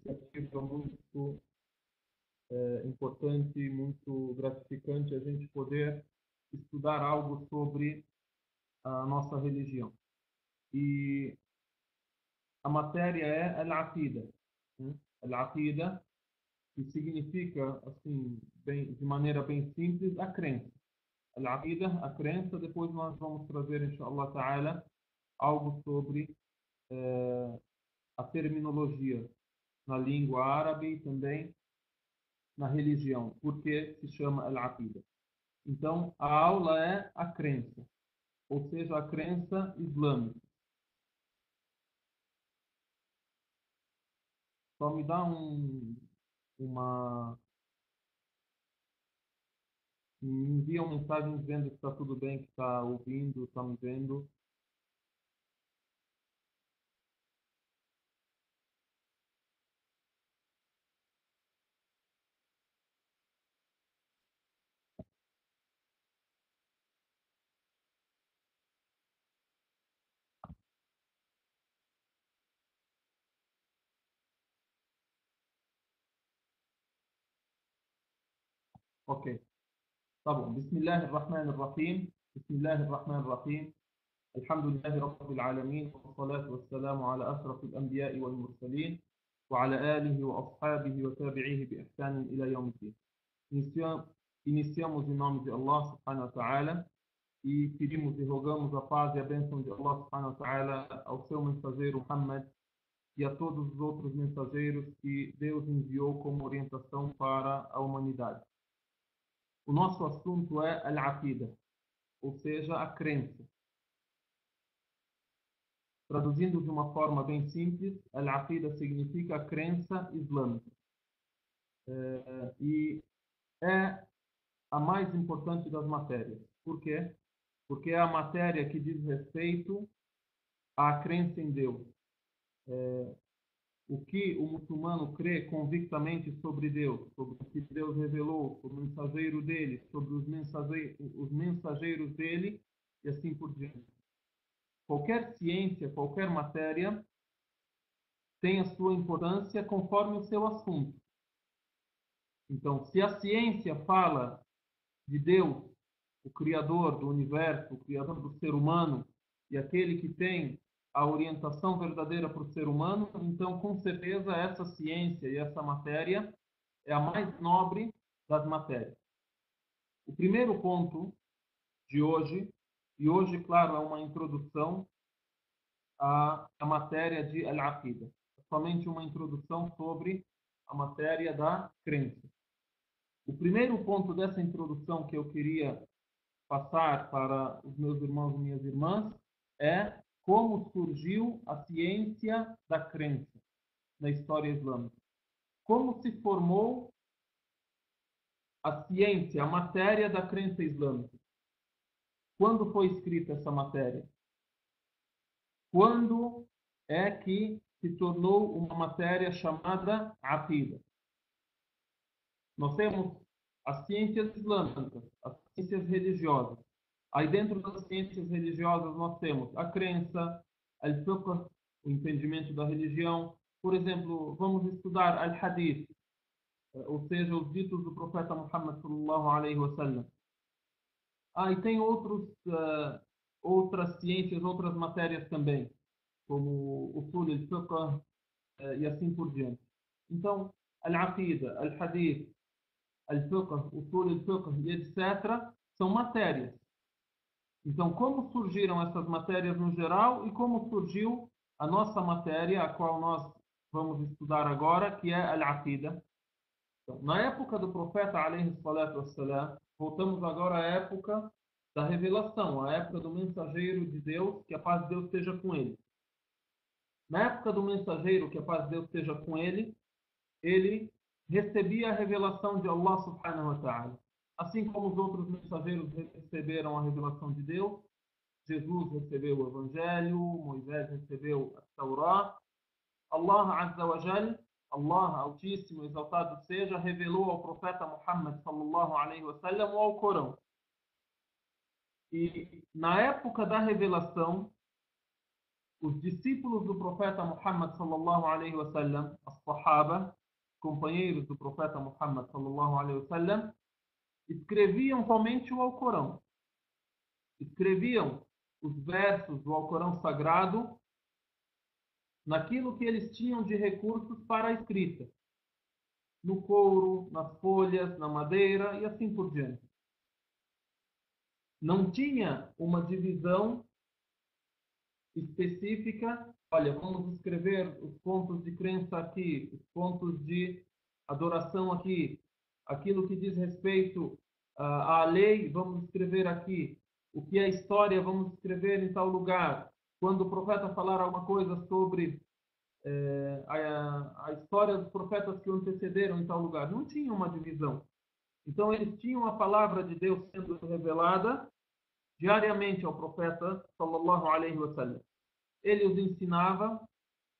iniciativa muito importante, muito gratificante a gente poder estudar algo sobre a nossa religião. E a matéria é al-aqida. Al-aqida, que significa, assim, de maneira bem simples, a crença. Al-aqida, a crença. Depois nós vamos trazer, inshallah ta'ala, algo sobre a terminologia na língua árabe e também na religião, porque se chama al-aqida. Então, a aula é a crença, ou seja, a crença islâmica. Só me dá me envia uma mensagem dizendo que está tudo bem, que está ouvindo, está me vendo. Ok, tá bom. Bismillahirrahmanirrahim. Bismillahirrahmanirrahim. الحمد لله رب العالمين والصلاة والسلام على أشرف الأنبياء والمرسلين وعلى آله وأصحابه وتابعيه بإحسان إلى يوم الدين. Iniciamos em nome de Allah subhanahu wa ta'ala e pedimos e rogamos a paz e a bênção de Allah subhanahu wa ta'ala ao seu mensageiro Muhammad e a todos os outros mensageiros que Deus enviou como orientação para a humanidade. O nosso assunto é al-aqida, ou seja, a crença. Traduzindo de uma forma bem simples, al-aqida significa a crença islâmica. E é a mais importante das matérias. Por quê? Porque é a matéria que diz respeito à crença em Deus. O que o muçulmano crê convictamente sobre Deus, sobre o que Deus revelou, sobre o mensageiro dele, sobre os mensageiros dele e assim por diante. Qualquer ciência, qualquer matéria tem a sua importância conforme o seu assunto. Então, se a ciência fala de Deus, o Criador do universo, o Criador do ser humano, e aquele que tem a orientação verdadeira para o ser humano, então, com certeza, essa ciência e essa matéria é a mais nobre das matérias. O primeiro ponto de hoje, e hoje, claro, é uma introdução à matéria de Al-Aqida, somente uma introdução sobre a matéria da crença. O primeiro ponto dessa introdução que eu queria passar para os meus irmãos e minhas irmãs é como surgiu a ciência da crença na história islâmica. Como se formou a ciência, a matéria da crença islâmica. Quando foi escrita essa matéria? Quando é que se tornou uma matéria chamada Aqida? Nós temos as ciências islâmicas, as ciências religiosas. Aí dentro das ciências religiosas nós temos a crença, al-fiqh, o entendimento da religião. Por exemplo, vamos estudar al-hadith, ou seja, os ditos do profeta Muhammad sallallahu alaihi wasallam. E tem outras ciências, outras matérias também, como usul al-fiqh e assim por diante. Então, al-aqida, al-hadith, al-fiqh, usul al-fiqh e etc. são matérias. Então, como surgiram essas matérias no geral e como surgiu a nossa matéria, a qual nós vamos estudar agora, que é al-aqida. Então, na época do profeta, alayhi salatu wassalam, voltamos agora à época da revelação, à época do mensageiro de Deus, que a paz de Deus esteja com ele. Na época do mensageiro, que a paz de Deus esteja com ele, ele recebia a revelação de Allah subhanahu wa ta'ala. Assim como os outros mensageiros receberam a revelação de Deus, Jesus recebeu o Evangelho, Moisés recebeu a Taurá, Allah Azza wa Jal, Allah Altíssimo, exaltado seja, revelou ao profeta Muhammad sallallahu alaihi wasallam o Alcorão. E na época da revelação, os discípulos do profeta Muhammad sallallahu alaihi wasallam, as sahaba, companheiros do profeta Muhammad sallallahu alaihi wasallam, escreviam somente o Alcorão. Escreviam os versos do Alcorão sagrado naquilo que eles tinham de recursos para a escrita, no couro, nas folhas, na madeira e assim por diante. Não tinha uma divisão específica. Olha, vamos escrever os pontos de crença aqui, os pontos de adoração aqui, aquilo que diz respeito à lei, vamos escrever aqui, o que é história, vamos escrever em tal lugar. Quando o profeta falar alguma coisa sobre a história dos profetas que o antecederam em tal lugar, não tinha uma divisão. Então eles tinham a palavra de Deus sendo revelada diariamente ao profeta sallallahu alaihi wasallam. Ele os ensinava,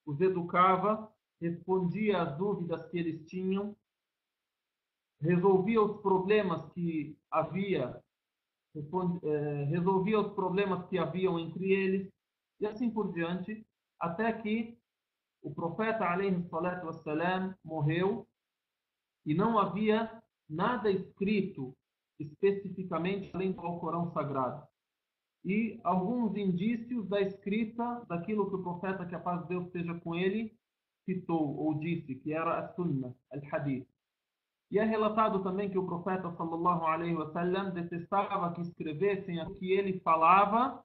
os educava, respondia às dúvidas que eles tinham, resolvia os problemas que resolvia os problemas que haviam entre eles e assim por diante, até que o profeta alaihi salatu wassalam morreu e não havia nada escrito especificamente além do Alcorão sagrado. E alguns indícios da escrita daquilo que o profeta, que a paz de Deus esteja com ele, citou ou disse, que era a Sunnah, al-Hadith. E é relatado também que o profeta sallallahu alaihi wasallam detestava que escrevessem o que ele falava,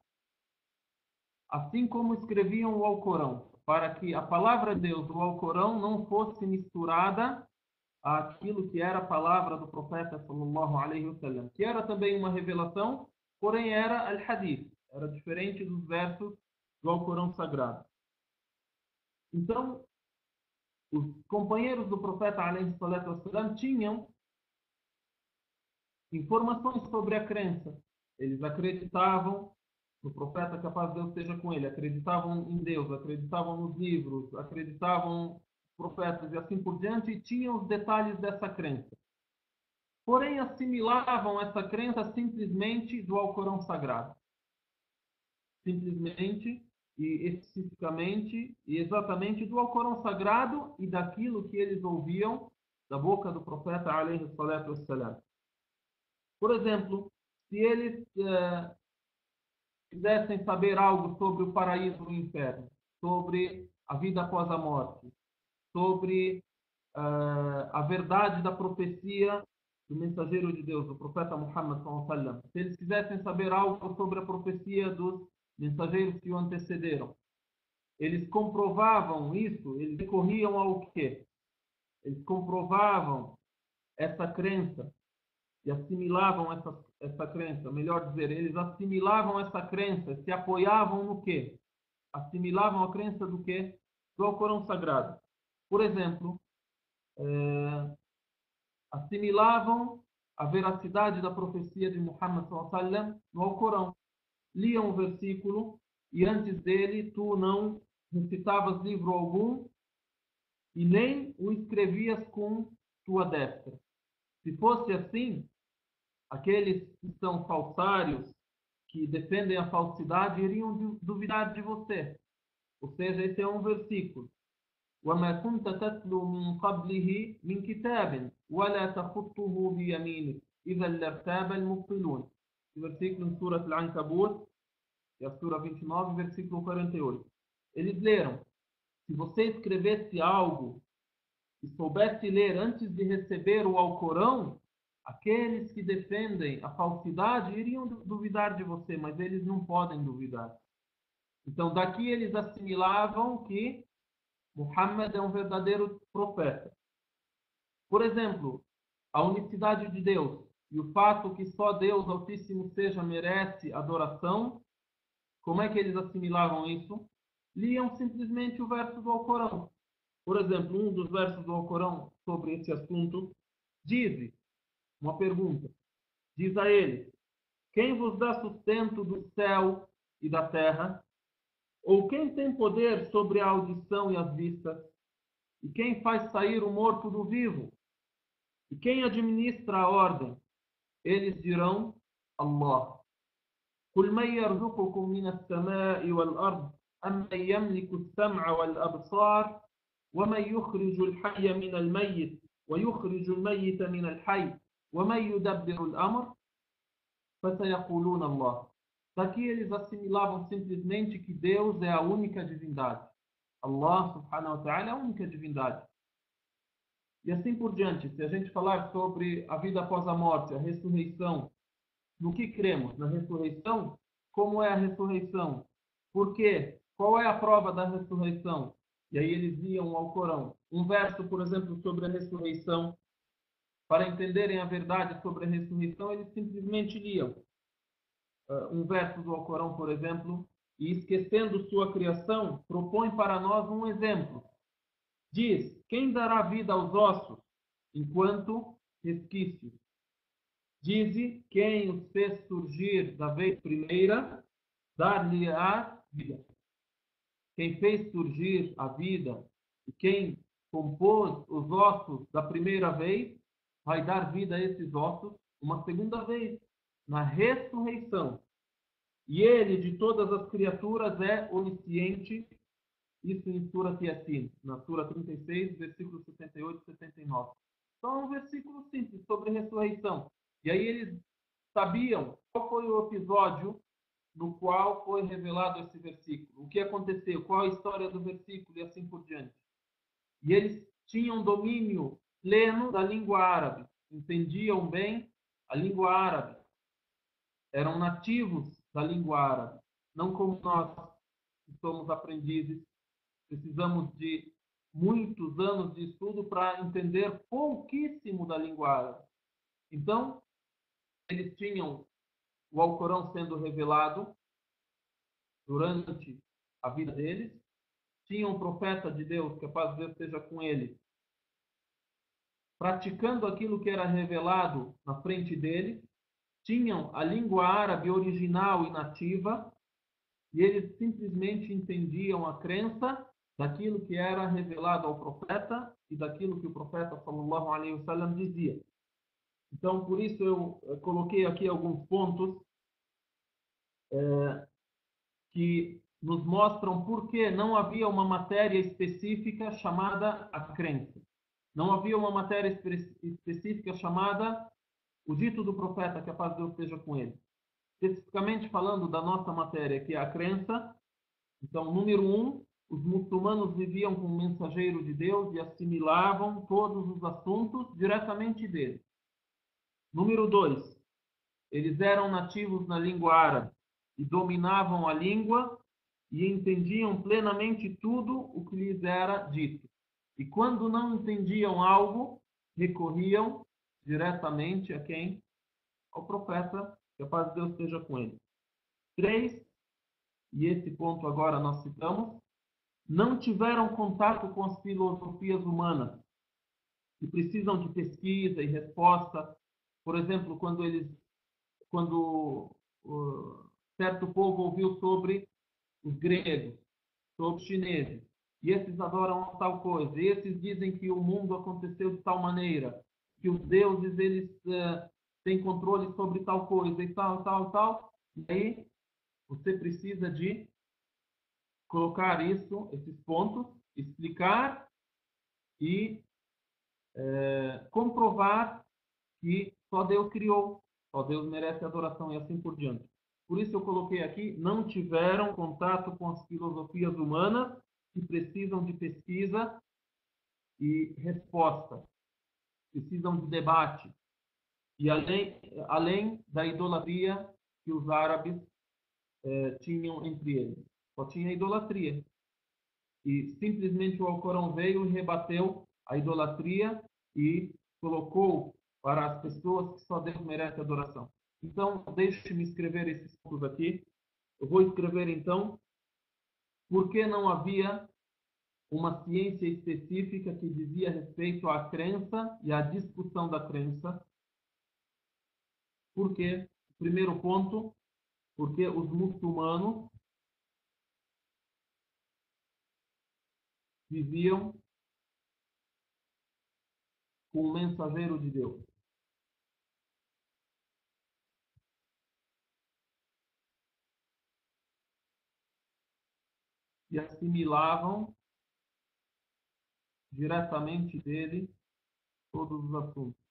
assim como escreviam o Alcorão, para que a palavra de Deus do Alcorão não fosse misturada àquilo que era a palavra do profeta sallallahu alaihi wasallam, que era também uma revelação, porém era al-Hadith, era diferente dos versos do Alcorão sagrado. Então, os companheiros do profeta alaihi salatu wassalam tinham informações sobre a crença. Eles acreditavam no profeta, que a paz de Deus esteja com ele, acreditavam em Deus, acreditavam nos livros, acreditavam nos profetas e assim por diante, e tinham os detalhes dessa crença. Porém, assimilavam essa crença simplesmente do Alcorão sagrado. Simplesmente e especificamente e exatamente do Alcorão sagrado e daquilo que eles ouviam da boca do profeta alaihi salatu wassalam. Por exemplo, se eles quisessem saber algo sobre o paraíso e o inferno, sobre a vida após a morte, sobre a verdade da profecia do mensageiro de Deus, do profeta Muhammad sallallahu alaihi wasallam, se eles quisessem saber algo sobre a profecia dos mensageiros que o antecederam, eles comprovavam isso, eles recorriam ao quê? Eles comprovavam essa crença e assimilavam essa crença, melhor dizer, eles assimilavam essa crença, se apoiavam no quê? Assimilavam a crença do quê? Do Alcorão sagrado. Por exemplo, assimilavam a veracidade da profecia de Muhammad sallallahu alaihi wasallam no Alcorão. Liam o versículo e antes dele tu não recitavas livro algum e nem o escrevias com tua destra. Se fosse assim, aqueles que são falsários, que defendem a falsidade, iriam duvidar de você. Ou seja, esse é um versículo. وَمَا كُنْتَ تَتْلُو مِنْ قَبْلِهِ مِنْ كِتَابٍ وَلَا تَخُطُّهُ بِيَمِينِكَ إِذًا لَارْتَابَ الْمُبْطِلُونَ. Versículo em Surah Al-Ankabut, que é a Surah 29, versículo 48. Eles leram: se você escrevesse algo e soubesse ler antes de receber o Alcorão, aqueles que defendem a falsidade iriam duvidar de você, mas eles não podem duvidar. Então, daqui eles assimilavam que Muhammad é um verdadeiro profeta. Por exemplo, a unicidade de Deus e o fato que só Deus Altíssimo seja merece adoração. Como é que eles assimilavam isso? Liam simplesmente o verso do Alcorão. Por exemplo, um dos versos do Alcorão sobre esse assunto diz, uma pergunta, diz a eles: quem vos dá sustento do céu e da terra? Ou quem tem poder sobre a audição e as vistas? E quem faz sair o morto do vivo? E quem administra a ordem? Eles dirão: Allah. قل من يرزقكم من السماء والأرض أَمَّنْ يَمْلِكُ السَّمْعَ وَالْأَبْصَارَ وَمَنْ يُخْرِجُ الْحَيَّ مِنَ الْمَيِّتِ وَيُخْرِجُ الْمَيِّتَ مِنَ الْحَيِّ وَمَنْ يُدَبِّرُ الْأَمْرَ فَسَيَقُولُونَ اللَّهُ. Daqui eles assimilavam simplesmente que Deus é a única divindade. Allah subhanahu wa ta'ala é a única divindade. E assim por diante, se a gente falar sobre a vida após a morte, a ressurreição, no que cremos? Na ressurreição? Como é a ressurreição? Por quê? Qual é a prova da ressurreição? E aí eles liam ao Corão. Um verso, por exemplo, sobre a ressurreição. Para entenderem a verdade sobre a ressurreição, eles simplesmente liam um verso do Alcorão, por exemplo, e esquecendo sua criação, propõe para nós um exemplo. Diz: quem dará vida aos ossos enquanto resquícios? Dize: quem os fez surgir da vez primeira, dar-lhe-á vida. Quem fez surgir a vida e quem compôs os ossos da primeira vez, vai dar vida a esses ossos uma segunda vez, na ressurreição. E ele, de todas as criaturas, é onisciente. Isso em Surat Yasin, na Sura 36, versículos 78 e 79. Então é um versículo simples sobre ressurreição. E aí eles sabiam qual foi o episódio no qual foi revelado esse versículo. O que aconteceu, qual a história do versículo e assim por diante. E eles tinham domínio pleno da língua árabe. Entendiam bem a língua árabe. Eram nativos da língua árabe. Não como nós, que somos aprendizes. Precisamos de muitos anos de estudo para entender pouquíssimo da língua árabe. Então, eles tinham o Alcorão sendo revelado durante a vida deles, tinham um profeta de Deus, que a paz de Deus esteja com ele, praticando aquilo que era revelado na frente deles, tinham a língua árabe original e nativa, e eles simplesmente entendiam a crença daquilo que era revelado ao profeta e daquilo que o profeta sallallahu alaihi wasallam dizia. Então, por isso eu coloquei aqui alguns pontos que nos mostram por que não havia uma matéria específica chamada a crença. Não havia uma matéria específica chamada o dito do profeta, que a paz de Deus esteja com ele. Especificamente falando da nossa matéria, que é a crença. Então, número 1, os muçulmanos viviam com o mensageiro de Deus e assimilavam todos os assuntos diretamente dele. Número 2, eles eram nativos na língua árabe e dominavam a língua e entendiam plenamente tudo o que lhes era dito. E quando não entendiam algo, recorriam diretamente a quem? Ao profeta, que a paz de Deus esteja com ele. 3, e esse ponto agora nós citamos, não tiveram contato com as filosofias humanas, que precisam de pesquisa e resposta. Por exemplo, quando certo povo ouviu sobre os gregos, sobre os chineses, e esses adoram tal coisa, e esses dizem que o mundo aconteceu de tal maneira, que os deuses eles têm controle sobre tal coisa e tal, tal, tal. E aí você precisa de colocar isso, esses pontos, explicar e comprovar que só Deus criou, só Deus merece adoração e assim por diante. Por isso eu coloquei aqui, não tiveram contato com as filosofias humanas que precisam de pesquisa e resposta, precisam de debate. E além da idolatria que os árabes tinham entre eles. Só tinha idolatria. E simplesmente o Alcorão veio e rebateu a idolatria e colocou para as pessoas que só Deus merece adoração. Então, deixe-me escrever esses pontos aqui. Eu vou escrever, então, por que não havia uma ciência específica que dizia respeito à crença e à discussão da crença. Por quê? Primeiro ponto, porque os muçulmanos viviam com o mensageiro de Deus. e assimilavam diretamente dele todos os assuntos.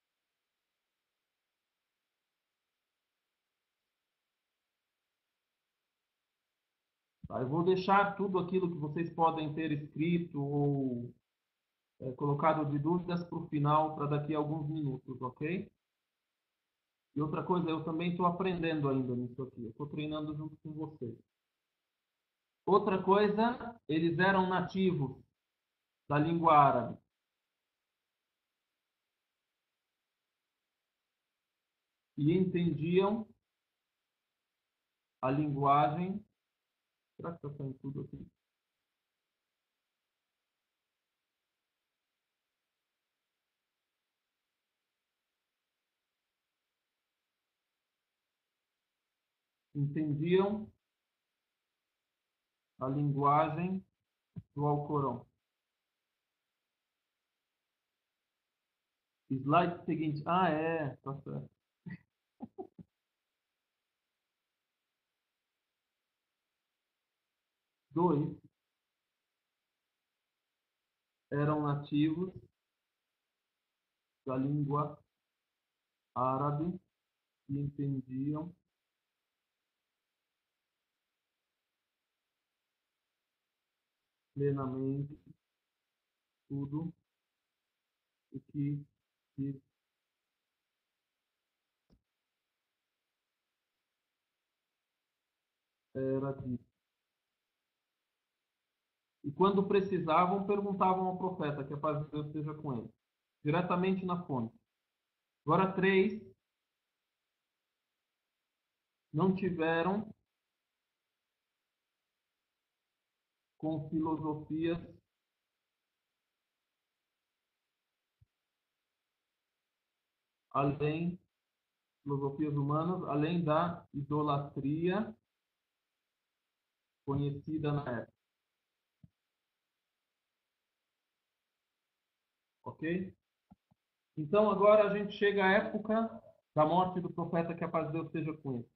Tá? Eu vou deixar tudo aquilo que vocês podem ter escrito ou colocado de dúvidas para o final, para daqui a alguns minutos, ok? E outra coisa, eu também estou aprendendo ainda nisso aqui. Eu estou treinando junto com vocês. Outra coisa, eles eram nativos da língua árabe. E entendiam a linguagem. Será que está saindo tudo aqui? Entendiam a linguagem do Alcorão. Slide seguinte. Ah, é. Tá certo. 2 eram nativos da língua árabe e entendiam plenamente tudo o que se era dito. E quando precisavam, perguntavam ao profeta, que a paz de Deus esteja com ele, diretamente na fonte. Agora, 3 não tiveram com filosofias além, filosofias humanas, além da idolatria conhecida na época. Ok? Então, agora a gente chega à época da morte do profeta, que a paz de Deus esteja com ele.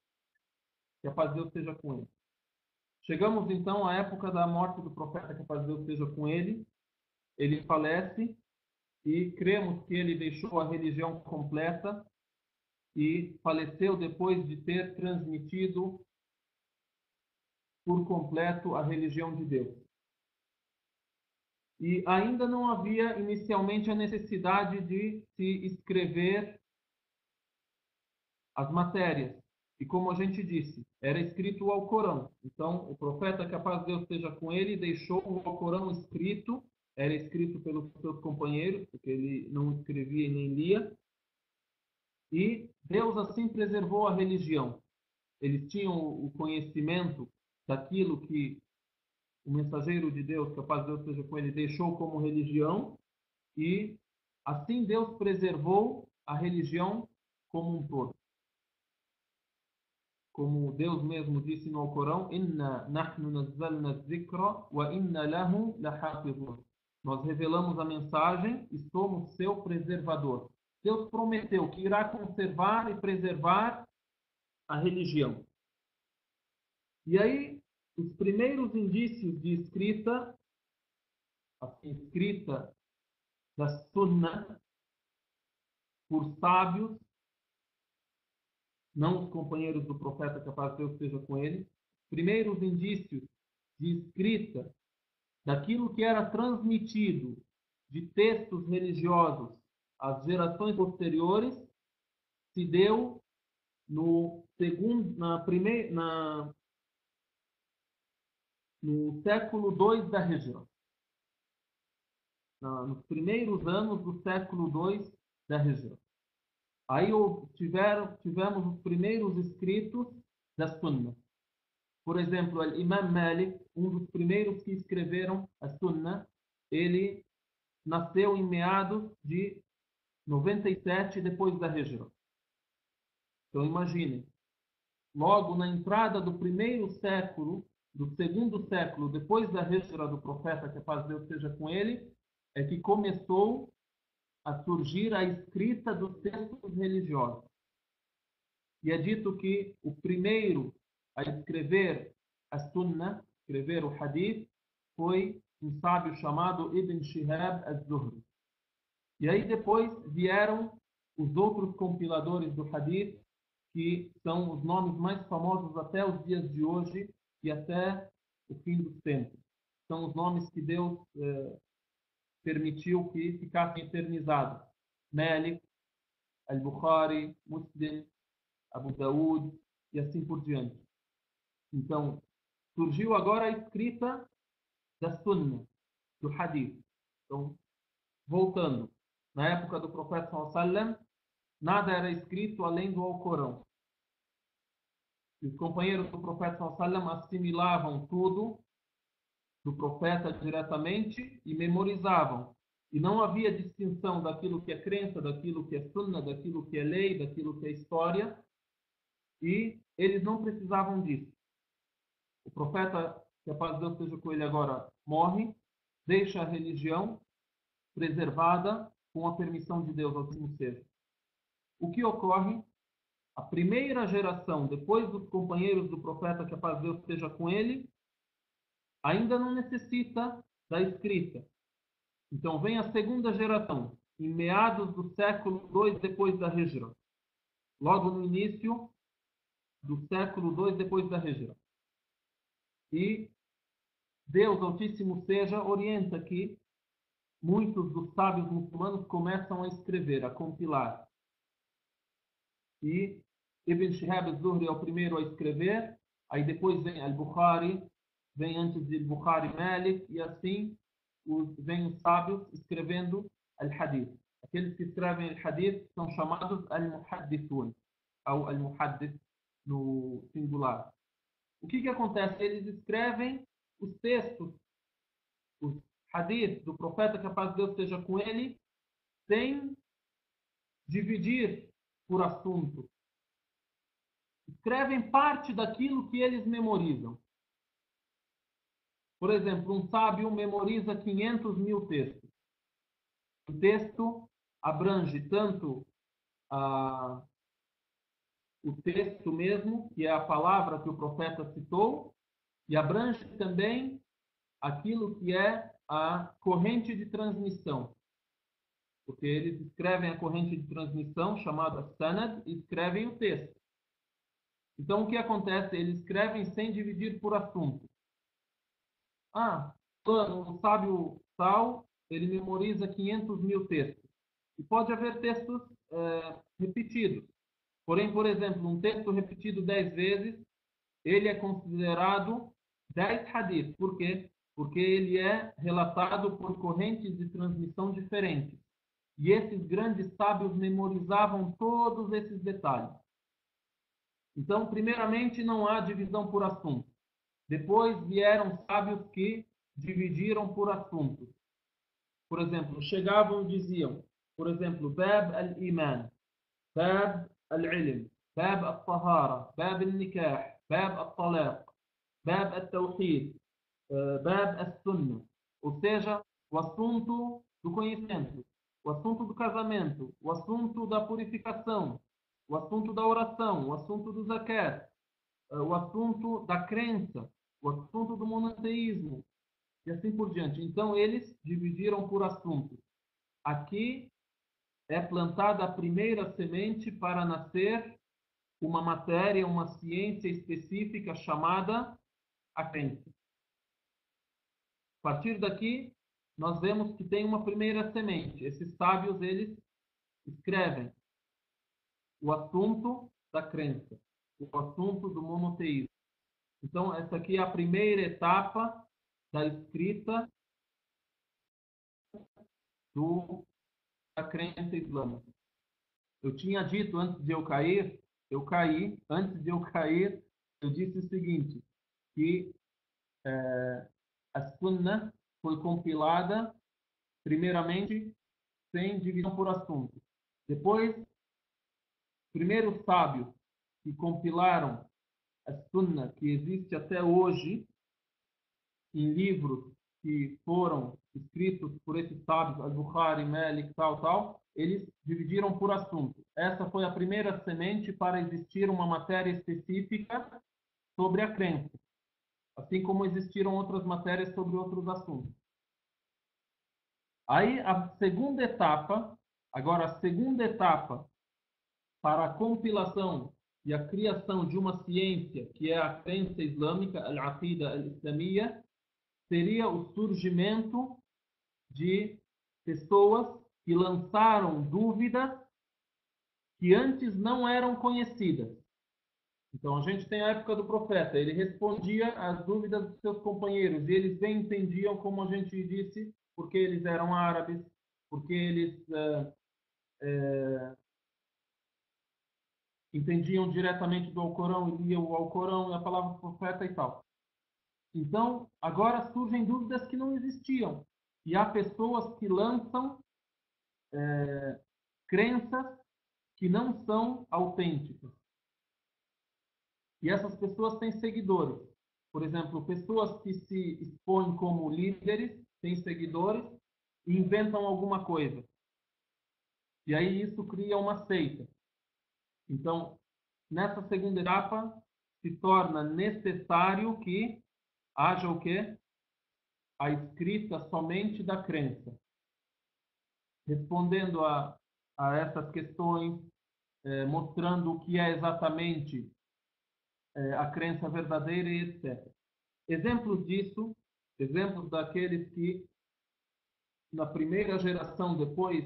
Que a paz de Deus esteja com ele. Chegamos, então, à época da morte do profeta, que a paz de Deus esteja com ele. Ele falece e cremos que ele deixou a religião completa e faleceu depois de ter transmitido por completo a religião de Deus. E ainda não havia inicialmente a necessidade de se escrever as matérias. E como a gente disse, era escrito o Alcorão. Então, o profeta, que a paz de Deus esteja com ele, deixou o Alcorão escrito, era escrito pelos seus companheiros, porque ele não escrevia e nem lia. E Deus assim preservou a religião. Eles tinham o conhecimento daquilo que o mensageiro de Deus, que a paz de Deus esteja com ele, deixou como religião, e assim Deus preservou a religião como um todo. Como Deus mesmo disse no Alcorão, Inna nahnu nazzalna dhikra wa inna lahu lahafizun. Nós revelamos a mensagem e somos seu preservador. Deus prometeu que irá conservar e preservar a religião. E aí, os primeiros indícios de escrita, a escrita da Sunnah, por sábios, não os companheiros do profeta, que a paz de Deus esteja com ele, primeiros indícios de escrita daquilo que era transmitido de textos religiosos às gerações posteriores, se deu no século II da Hijra. Nos primeiros anos do século II da Hijra. Aí tivemos os primeiros escritos da Sunnah. Por exemplo, o Imam Malik, um dos primeiros que escreveram a Sunnah, ele nasceu em meados de 97 depois da Hijra. Então imaginem, logo na entrada do primeiro século, do segundo século depois da Hijra do profeta, que a paz de Deus seja com ele, é que começou a surgir a escrita dos textos religiosos. E é dito que o primeiro a escrever a Sunnah, escrever o Hadith, foi um sábio chamado Ibn Shihab az-Zuhri. E aí depois vieram os outros compiladores do Hadith, que são os nomes mais famosos até os dias de hoje e até o fim dos tempos. São os nomes que Deus permitiu que ficassem eternizados. Malik, Al-Bukhari, Muslim, Abu Daud e assim por diante. Então, surgiu agora a escrita da Sunnah, do Hadith. Então, voltando, na época do profeta ﷺ, nada era escrito além do Alcorão. Os companheiros do profeta ﷺ assimilavam tudo do profeta diretamente e memorizavam. E não havia distinção daquilo que é crença, daquilo que é Sunnah, daquilo que é lei, daquilo que é história. E eles não precisavam disso. O profeta, que a paz de Deus seja com ele agora, morre, deixa a religião preservada com a permissão de Deus, assim seja. O que ocorre? A primeira geração, depois dos companheiros do profeta, que a paz de Deus esteja com ele, ainda não necessita da escrita. Então vem a segunda geração, em meados do século II depois da Hijra. Logo no início do século II depois da Hijra. E Deus Altíssimo seja orienta que muitos dos sábios muçulmanos começam a escrever, a compilar. E Ibn Shihab az-Zuhri é o primeiro a escrever, aí depois vem Al-Bukhari, vem antes de Al-Bukhari Malik, e assim vem os sábios escrevendo Al-Hadith. Aqueles que escrevem Al-Hadith são chamados Al-Muhaddithun, ou Al-Muhaddith no singular. O que acontece? Eles escrevem os textos, os Hadith do profeta, que a paz de Deus esteja com ele, sem dividir por assunto. Escrevem parte daquilo que eles memorizam. Por exemplo, um sábio memoriza 500 mil textos. O texto abrange tanto o texto mesmo, que é a palavra que o profeta citou, e abrange também aquilo que é a corrente de transmissão. Porque eles escrevem a corrente de transmissão, chamada Sanad, e escrevem o texto. Então, o que acontece? Eles escrevem sem dividir por assunto. O sábio tal, ele memoriza 500 mil textos. E pode haver textos repetidos. Porém, por exemplo, um texto repetido 10 vezes, ele é considerado 10 hadith. Por quê? Porque ele é relatado por correntes de transmissão diferentes. E esses grandes sábios memorizavam todos esses detalhes. Então, primeiramente, não há divisão por assunto. Depois vieram sábios que dividiram por assuntos. Por exemplo, chegavam e diziam, por exemplo, Bab al-Iman, Bab al-Ilm, Bab al-Tahara, Bab al-Nikah, Bab al-Talaq, Bab al-Tawhid, Bab al-Sunnah. Ou seja, o assunto do conhecimento, o assunto do casamento, o assunto da purificação, o assunto da oração, o assunto do zakat, o assunto da crença, o assunto do monoteísmo, e assim por diante. Então, eles dividiram por assuntos. Aqui é plantada a primeira semente para nascer uma matéria, uma ciência específica chamada a crença. A partir daqui, nós vemos que tem uma primeira semente. Esses sábios, eles escrevem o assunto da crença, o assunto do monoteísmo. Então, essa aqui é a primeira etapa da escrita da crença islâmica. Eu tinha dito antes de eu cair, antes de eu cair, eu disse o seguinte, que a Sunnah foi compilada, primeiramente, sem divisão por assunto. Depois, primeiros sábios que compilaram a Sunnah, que existe até hoje, em livros que foram escritos por esses sábios, Al-Bukhari, Malik, tal, eles dividiram por assunto. Essa foi a primeira semente para existir uma matéria específica sobre a crença. assim como existiram outras matérias sobre outros assuntos. Aí a segunda etapa para a compilação e a criação de uma ciência que é a crença islâmica, al-aqida al-islamiyya, seria o surgimento de pessoas que lançaram dúvidas que antes não eram conhecidas. Então a gente tem a época do profeta, ele respondia às dúvidas dos seus companheiros e eles bem entendiam, como a gente disse, porque eles eram árabes, porque eles entendiam diretamente do Alcorão e liam o Alcorão e a palavra do profeta e tal. Então, agora surgem dúvidas que não existiam. E há pessoas que lançam crenças que não são autênticas. E essas pessoas têm seguidores. Por exemplo, pessoas que se expõem como líderes, têm seguidores e inventam alguma coisa. E aí isso cria uma seita. Então, nessa segunda etapa, se torna necessário que haja o quê? A escrita somente da crença. Respondendo a essas questões, mostrando o que é exatamente a crença verdadeira e etc. Exemplos disso, exemplos daqueles que na primeira geração depois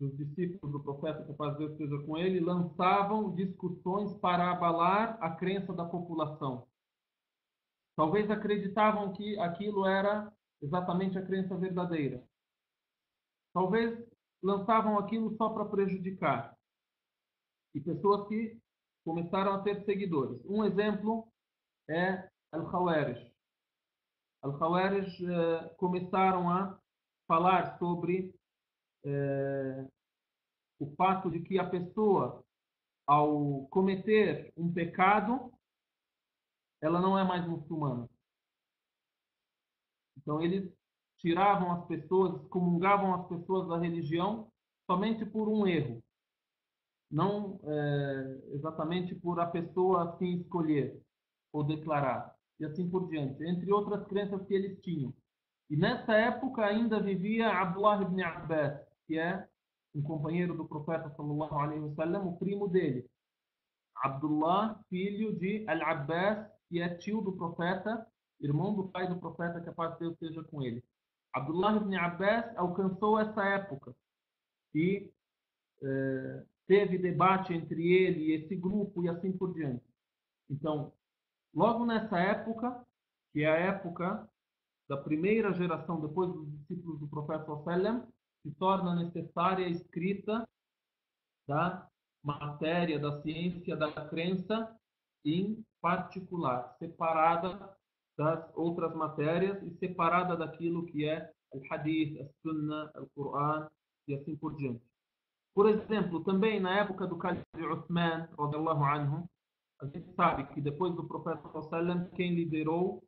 dos discípulos do profeta, que a paz de Deus esteja com ele, lançavam discussões para abalar a crença da população. Talvez acreditavam que aquilo era exatamente a crença verdadeira. Talvez lançavam aquilo só para prejudicar. E pessoas que começaram a ter seguidores. Um exemplo é Al-Khawarij. Al-Khawarij começaram a falar sobre o fato de que a pessoa, ao cometer um pecado, ela não é mais muçulmana. Então eles tiravam as pessoas, excomungavam as pessoas da religião somente por um erro. Não exatamente por a pessoa assim escolher ou declarar. E assim por diante. Entre outras crenças que eles tinham. E nessa época ainda vivia Abdullah ibn Abbas, que é um companheiro do profeta sallallahu alaihi wasallam, o primo dele. Abdullah, filho de Al-Abbas, que é tio do profeta, irmão do pai do profeta, que a paz de Deus esteja com ele. Abdullah ibn Abbas alcançou essa época e teve debate entre ele e esse grupo e assim por diante. Então, logo nessa época, que é a época da primeira geração depois dos discípulos do profeta sallam, se torna necessária a escrita da matéria, da ciência, da crença em particular, separada das outras matérias e separada daquilo que é o hadith, a sunnah, o Coran e assim por diante. Por exemplo, também na época do califa Uthman, radiyallahu anhu, a gente sabe que depois do profeta sallam, quem liderou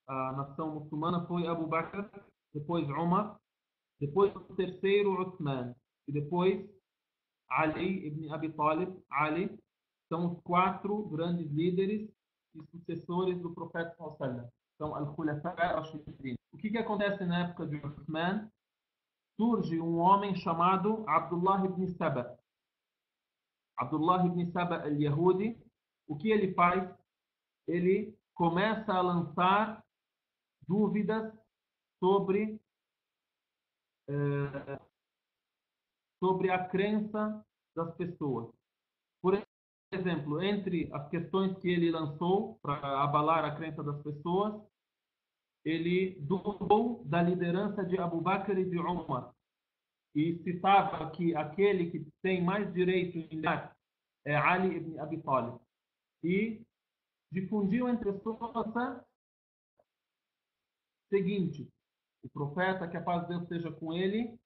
a nação muçulmana foi Abu Bakr, depois Umar, depois o terceiro Uthman e depois Ali ibn Abi Talib. Ali são os 4 grandes líderes e sucessores do profeta sallallahu. São al-Khulafa ar-Rashidin. O que acontece na época de Uthman? Surge um homem chamado Abdullah ibn Saba. Abdullah ibn Saba al-Yahudi. O que ele faz? Ele começa a lançar dúvidas sobre sobre a crença das pessoas. Por exemplo, entre as questões que ele lançou para abalar a crença das pessoas, ele duvidou da liderança de Abu Bakr e de Umar e citava que aquele que tem mais direito em dar é Ali ibn Abi Talib. E difundiu entre as pessoas o seguinte: o profeta, que a paz de Deus esteja com ele,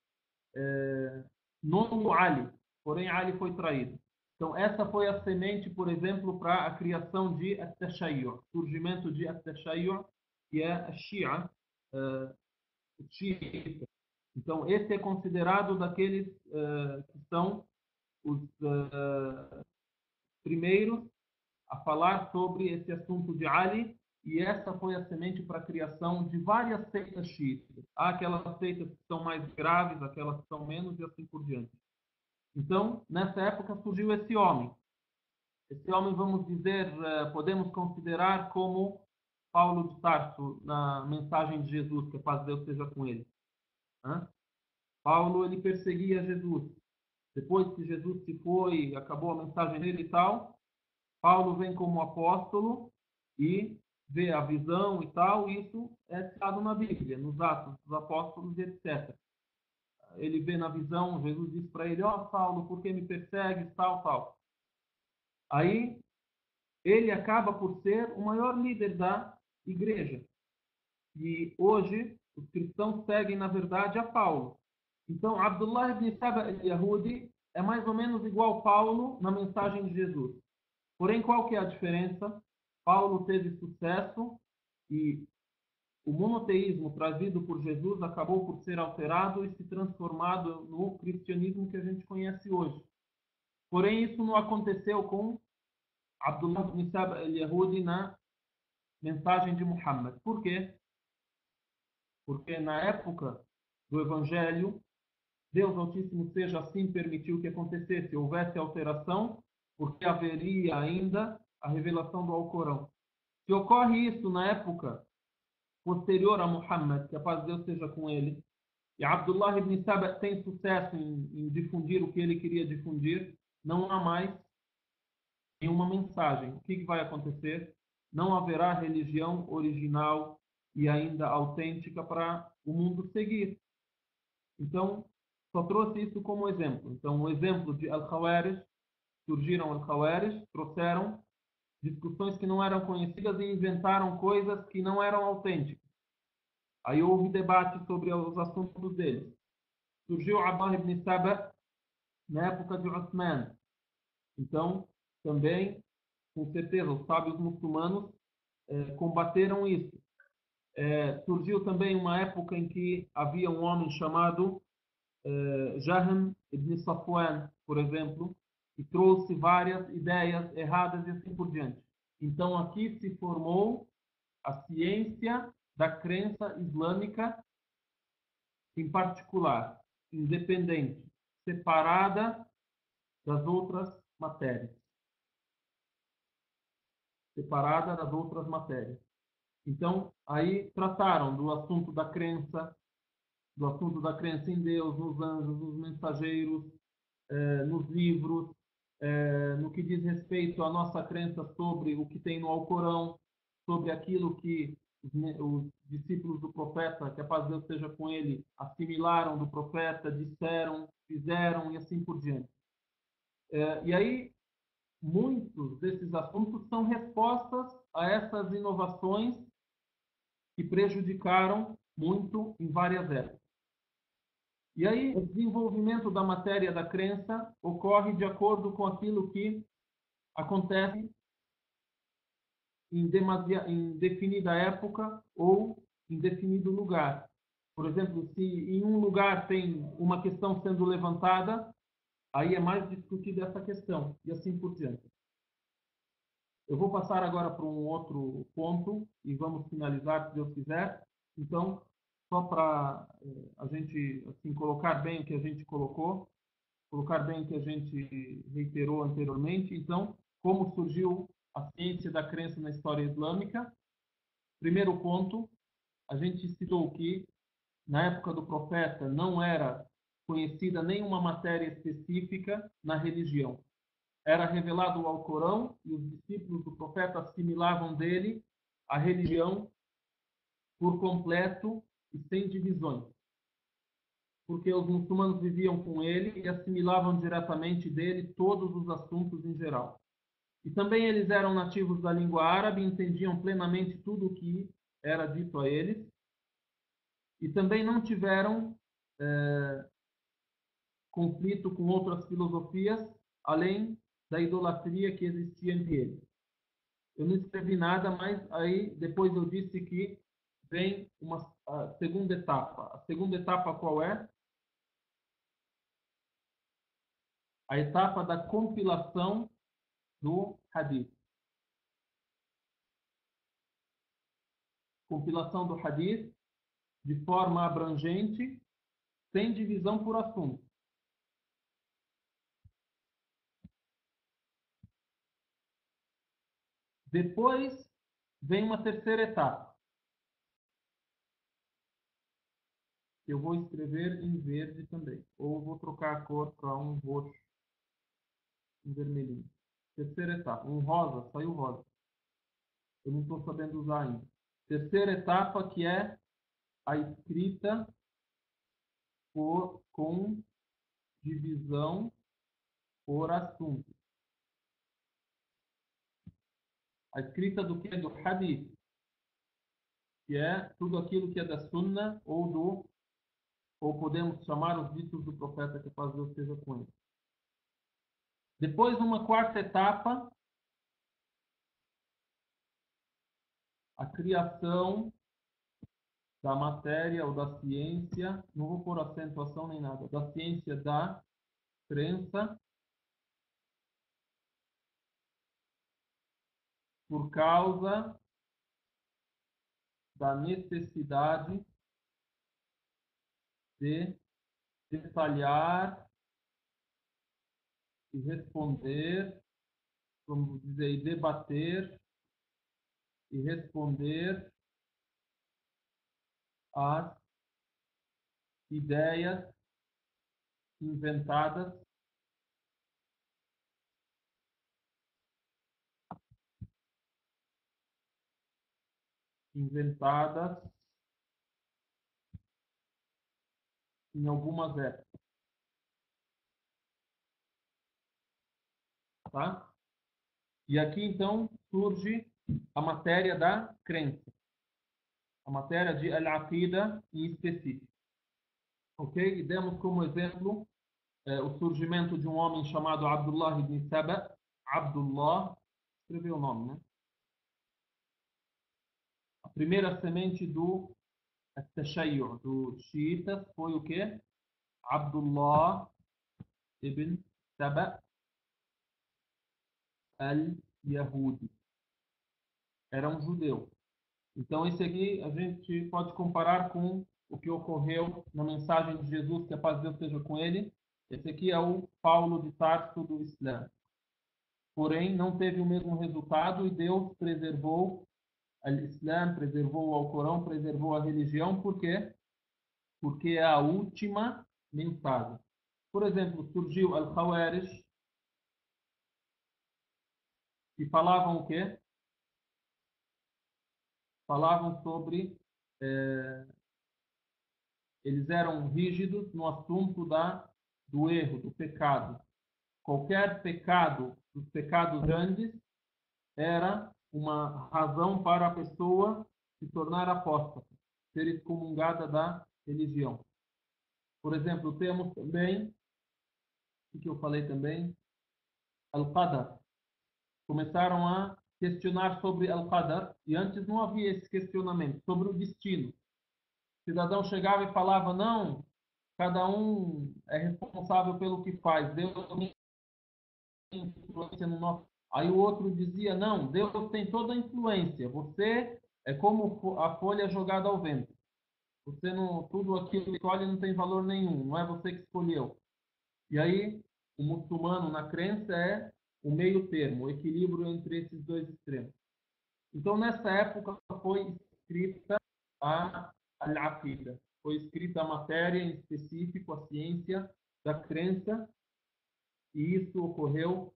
nomeou Ali, porém Ali foi traído. Então essa foi a semente, por exemplo, para a criação de At-Tashayyu', surgimento de At-Tashayyu', que é a Shia, o Shiita. Então esse é considerado daqueles que são os primeiros a falar sobre esse assunto de Ali, e essa foi a semente para a criação de várias seitas xiitas. Há aquelas seitas que são mais graves, aquelas que são menos, e assim por diante. Então, nessa época surgiu esse homem. Esse homem, vamos dizer, podemos considerar como Paulo de Tarso, na mensagem de Jesus, que a paz de Deus seja com ele. Paulo, ele perseguia Jesus. Depois que Jesus se foi, acabou a mensagem dele e tal, Paulo vem como apóstolo e vê a visão e tal, e isso é citado na Bíblia, nos Atos dos Apóstolos, etc. Ele vê na visão, Jesus diz para ele, ó Paulo, por que me persegues, tal, tal. Aí, ele acaba por ser o maior líder da igreja. E hoje, os cristãos seguem, na verdade, a Paulo. Então, Abdullah ibn Saba al-Yahudi é mais ou menos igual a Paulo na mensagem de Jesus. Porém, qual que é a diferença? Paulo teve sucesso e o monoteísmo trazido por Jesus acabou por ser alterado e se transformado no cristianismo que a gente conhece hoje. Porém, isso não aconteceu com Abdullah ibn Saba al-Yahudi na mensagem de Muhammad. Por quê? Porque na época do Evangelho, Deus Altíssimo seja assim permitiu que acontecesse, houvesse alteração, porque haveria ainda a revelação do Alcorão. Se ocorre isso na época posterior a Muhammad, que a paz de Deus seja com ele, e Abdullah ibn Saba tem sucesso em difundir o que ele queria difundir, não há mais nenhuma mensagem. O que vai acontecer? Não haverá religião original e ainda autêntica para o mundo seguir. Então, só trouxe isso como exemplo. Então, o exemplo de Al-Khawarij, surgiram Al-Khawarij, trouxeram discussões que não eram conhecidas e inventaram coisas que não eram autênticas. Aí houve debate sobre os assuntos deles. Surgiu Abdullah ibn Saba na época de Uthman. Então, também, com certeza, os sábios muçulmanos combateram isso. Surgiu também uma época em que havia um homem chamado Jahm ibn Safwan, por exemplo, que trouxe várias ideias erradas e assim por diante. Então, aqui se formou a ciência da crença islâmica, em particular, independente, separada das outras matérias. Separada das outras matérias. Então, aí trataram do assunto da crença em Deus, nos anjos, nos mensageiros, nos livros, no que diz respeito à nossa crença sobre o que tem no Alcorão, sobre aquilo que os discípulos do profeta, que a paz de Deus esteja com ele, assimilaram do profeta, disseram, fizeram e assim por diante. E aí, muitos desses assuntos são respostas a essas inovações que prejudicaram muito em várias épocas. E aí, o desenvolvimento da matéria da crença ocorre de acordo com aquilo que acontece em definida época ou em definido lugar. Por exemplo, se em um lugar tem uma questão sendo levantada, aí é mais discutida essa questão, e assim por diante. Eu vou passar agora para um outro ponto e vamos finalizar, se Deus quiser. Então, só para a gente assim, colocar bem o que a gente colocou, colocar bem o que a gente reiterou anteriormente. Então, como surgiu a ciência da crença na história islâmica? Primeiro ponto, a gente citou que na época do profeta não era conhecida nenhuma matéria específica na religião. Era revelado o Alcorão e os discípulos do profeta assimilavam dele a religião por completo e sem divisões. Porque os muçulmanos viviam com ele e assimilavam diretamente dele todos os assuntos em geral. E também eles eram nativos da língua árabe e entendiam plenamente tudo o que era dito a eles. E também não tiveram conflito com outras filosofias, além da idolatria que existia entre eles. Eu não escrevi nada, mas aí depois eu disse que vem a segunda etapa. A segunda etapa qual é? A etapa da compilação do Hadith. compilação do Hadith de forma abrangente, sem divisão por assunto. Depois vem uma terceira etapa. Eu vou escrever em verde também. Ou vou trocar a cor para um roxo, um vermelhinho. Terceira etapa. Um rosa, saiu rosa. Eu não estou sabendo usar ainda. Terceira etapa, que é a escrita com divisão por assunto. A escrita do que? Do Hadith, que é tudo aquilo que é da Sunnah ou podemos chamar os ditos do profeta, que a paz de Deus esteja com ele. Depois, uma quarta etapa, a criação da matéria ou da ciência, não vou pôr acentuação nem nada, da ciência da crença, por causa da necessidade de detalhar e responder, vamos dizer, debater e responder às ideias inventadas em algumas épocas, tá? E aqui então surge a matéria da crença, a matéria de al-aqida em específico. Ok? E demos como exemplo o surgimento de um homem chamado Abdullah ibn Saba. Abdullah, escreveu o nome, né? A primeira semente do Tashayyu, dos xiitas, foi o quê? Abdullah ibn Saba al-Yahudi. Era um judeu. Então, esse aqui a gente pode comparar com o que ocorreu na mensagem de Jesus, que a paz de Deus esteja com ele. Esse aqui é o Paulo de Tarso do Islã. Porém, não teve o mesmo resultado e Deus preservou o Islã, preservou o Alcorão, preservou a religião. Por quê? Porque é a última mensagem. Por exemplo, surgiu Al-Khawarij, que falavam o quê? Falavam sobre... eles eram rígidos no assunto do erro, do pecado. Qualquer pecado, dos pecados grandes, era uma razão para a pessoa se tornar apóstata, ser excomungada da religião. Por exemplo, temos também, o que eu falei também, Al-Qadar. Começaram a questionar sobre Al-Qadar, e antes não havia esse questionamento, sobre o destino. O cidadão chegava e falava, não, cada um é responsável pelo que faz, Deus tem influência no nosso... Aí o outro dizia, não, Deus tem toda a influência, você é como a folha jogada ao vento. Você não, tudo aquilo que escolhe não tem valor nenhum, não é você que escolheu. E aí, o muçulmano na crença é o meio termo, o equilíbrio entre esses dois extremos. Então, nessa época, foi escrita a Al-Aqida. Foi escrita a matéria em específico, a ciência da crença, e isso ocorreu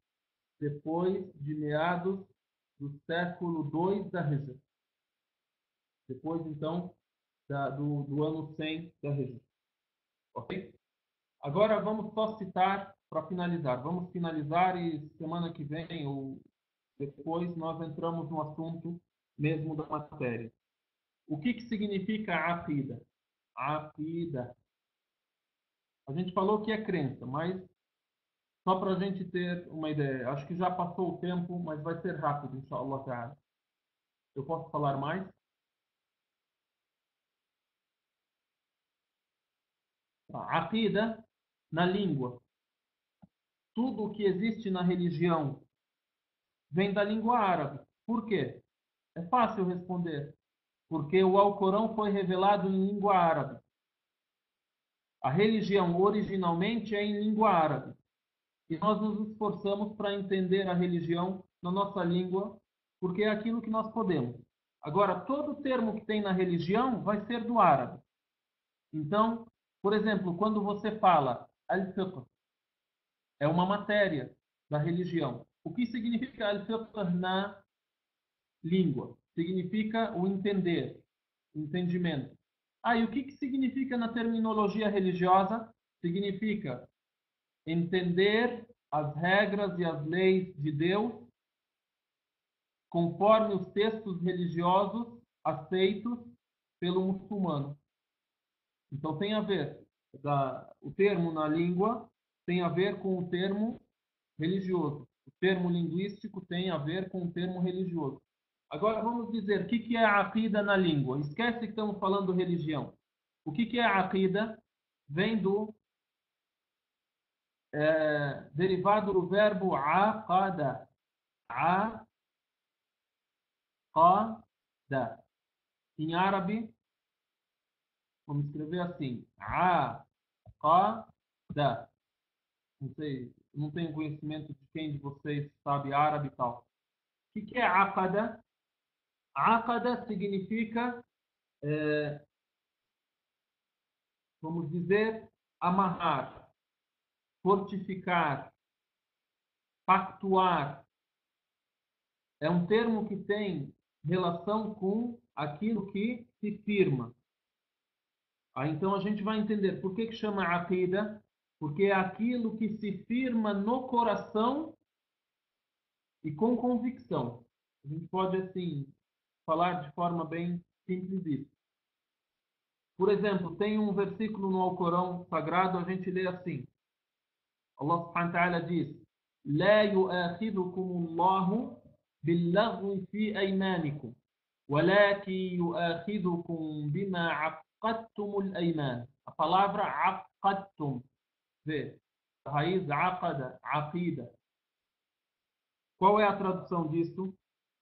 depois de meados do século II da Hijra. Depois, então, do ano 100 da Hijra. Ok? Agora vamos só citar para finalizar. Vamos finalizar e semana que vem ou depois nós entramos no assunto mesmo da matéria. O que significa a aqida? A aqida. A gente falou que é crença, mas só para a gente ter uma ideia. Acho que já passou o tempo, mas vai ser rápido, inshallah ta'ala. Eu posso falar mais? A aqida, na língua. Tudo o que existe na religião vem da língua árabe. Por quê? É fácil responder. porque o Alcorão foi revelado em língua árabe. A religião originalmente é em língua árabe. E nós nos esforçamos para entender a religião na nossa língua, porque é aquilo que nós podemos. Agora, todo termo que tem na religião vai ser do árabe. Então, por exemplo, quando você fala al-fiqh, é uma matéria da religião. O que significa al-fiqh na língua? Significa o entender, o entendimento. E o que significa na terminologia religiosa? Significa entender as regras e as leis de Deus conforme os textos religiosos aceitos pelo muçulmano. Então tem a ver, o termo na língua tem a ver com o termo religioso. O termo linguístico tem a ver com o termo religioso. Agora vamos dizer o que é a aqida na língua. Esquece que estamos falando religião. O que é a aqida? Vem do derivado do verbo aqada. Aqada. Em árabe, vamos escrever assim. Aqada. Não sei, não tenho conhecimento de quem de vocês sabe árabe e tal. O que é aqada? Aqada significa, vamos dizer, amarrar, fortificar, pactuar. É um termo que tem relação com aquilo que se firma. Então a gente vai entender por que chama aqida, porque é aquilo que se firma no coração e com convicção. A gente pode, assim, falar de forma bem simples isso. Por exemplo, tem um versículo no Alcorão Sagrado, a gente lê assim. Allah subhanahu wa ta'ala diz: لا يؤاخذكم الله باللغو في أيمانكم ولكن يؤاخذكم بما عقدتم الأيمان. A palavra عقدتم, vê, a raiz عقد, عقيدة. Qual é a tradução disso?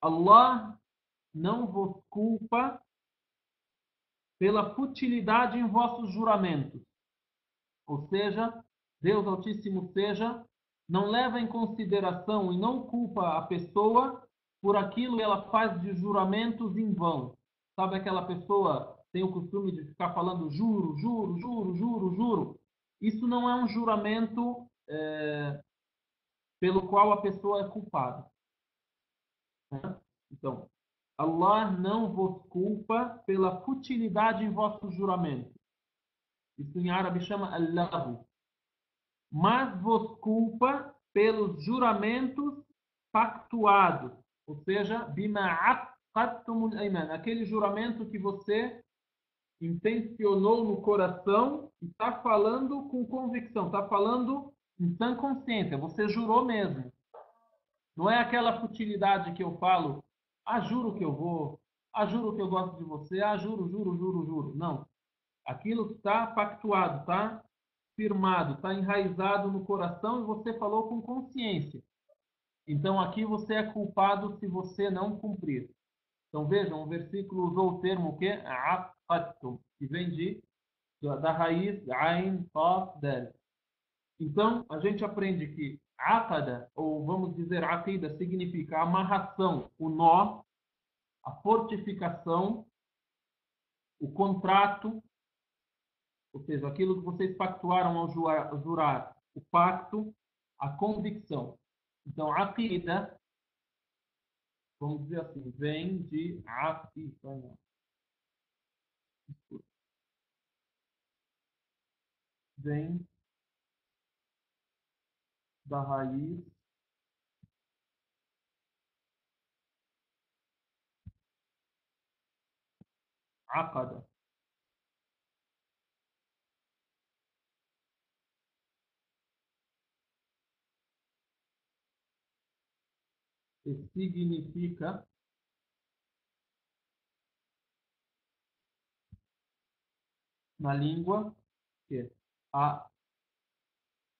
Allah não vos culpa pela futilidade em vossos juramentos. Ou seja, Deus Altíssimo seja, não leva em consideração e não culpa a pessoa por aquilo que ela faz de juramentos em vão. Sabe aquela pessoa tem o costume de ficar falando juro, juro, juro, juro, juro? Isso não é um juramento pelo qual a pessoa é culpada. Então, Allah não vos culpa pela futilidade em vossos juramentos. Isso em árabe chama al-lahu. Mas vos culpa pelos juramentos pactuados. Ou seja, bima aqadtumul ayman. Aquele juramento que você intencionou no coração e está falando com convicção. Está falando em sã consciência. Você jurou mesmo. Não é aquela futilidade que eu falo, juro que eu vou, juro que eu gosto de você, juro, juro, juro, juro. Não. Aquilo está pactuado, está firmado, está enraizado no coração e você falou com consciência. Então aqui você é culpado se você não cumprir. Então vejam, o versículo usou o termo o quê? Aqadtum, que vem da raiz Ain, Qaf, Dal. Então a gente aprende que aqada, ou vamos dizer aqida, significa amarração, o nó, a fortificação, o contrato, ou seja, aquilo que vocês pactuaram ao jurar, o pacto, a convicção. Então, aqida, vamos dizer assim, vem de aqida. Vem da raiz aqada. Que significa na língua que a,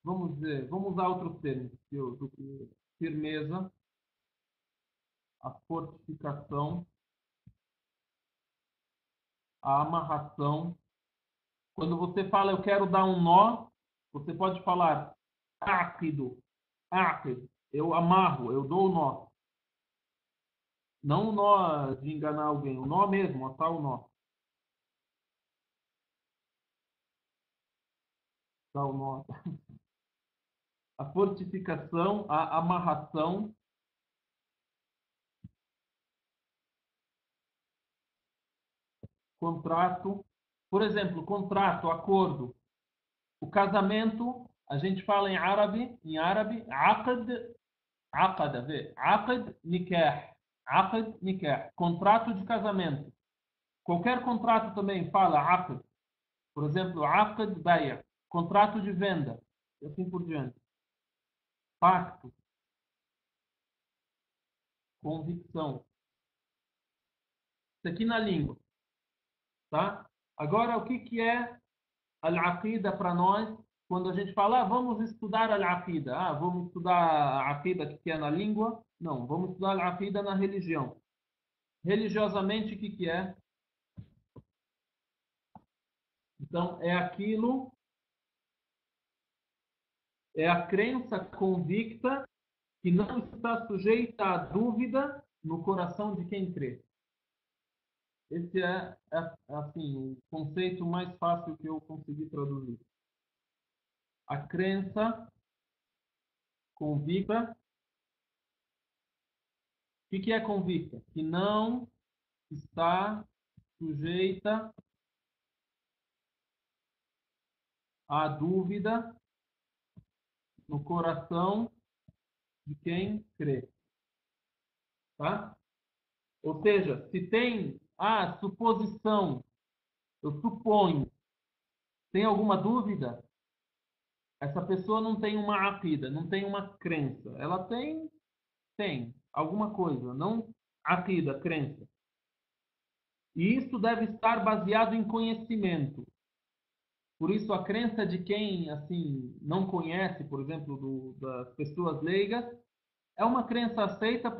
vamos dizer, vamos usar outros termos, do que firmeza, a fortificação, a amarração. Quando você fala, eu quero dar um nó, você pode falar ácido, ácido. Eu amarro, eu dou o nó. Não o nó de enganar alguém, o nó mesmo, tá o nó. Tá o nó. A fortificação, a amarração, contrato. Por exemplo, contrato, acordo. O casamento, a gente fala em árabe, aqd, aqada, vê? Aqd nikah. Aqd nikah. Contrato de casamento. Qualquer contrato também fala aqd. Por exemplo, aqd baya. Contrato de venda. E assim por diante. Pacto. Convicção. Isso aqui na língua. Tá? Agora, o que é al-aqida para nós? Quando a gente fala, vamos estudar al-aqida. Vamos estudar a aqida que é na língua? Não, vamos estudar al-aqida na religião. Religiosamente, o que é? Então, é a crença convicta que não está sujeita à dúvida no coração de quem crê. Esse é assim, o conceito mais fácil que eu consegui traduzir. A crença convicta. O que é convicta? Que não está sujeita à dúvida no coração de quem crê. Tá? Ou seja, se tem a suposição, eu suponho, tem alguma dúvida, essa pessoa não tem uma aqida, não tem uma crença. Ela tem alguma coisa, não aqida, crença. E isso deve estar baseado em conhecimento. Por isso, a crença de quem assim não conhece, por exemplo, das pessoas leigas, é uma crença aceita,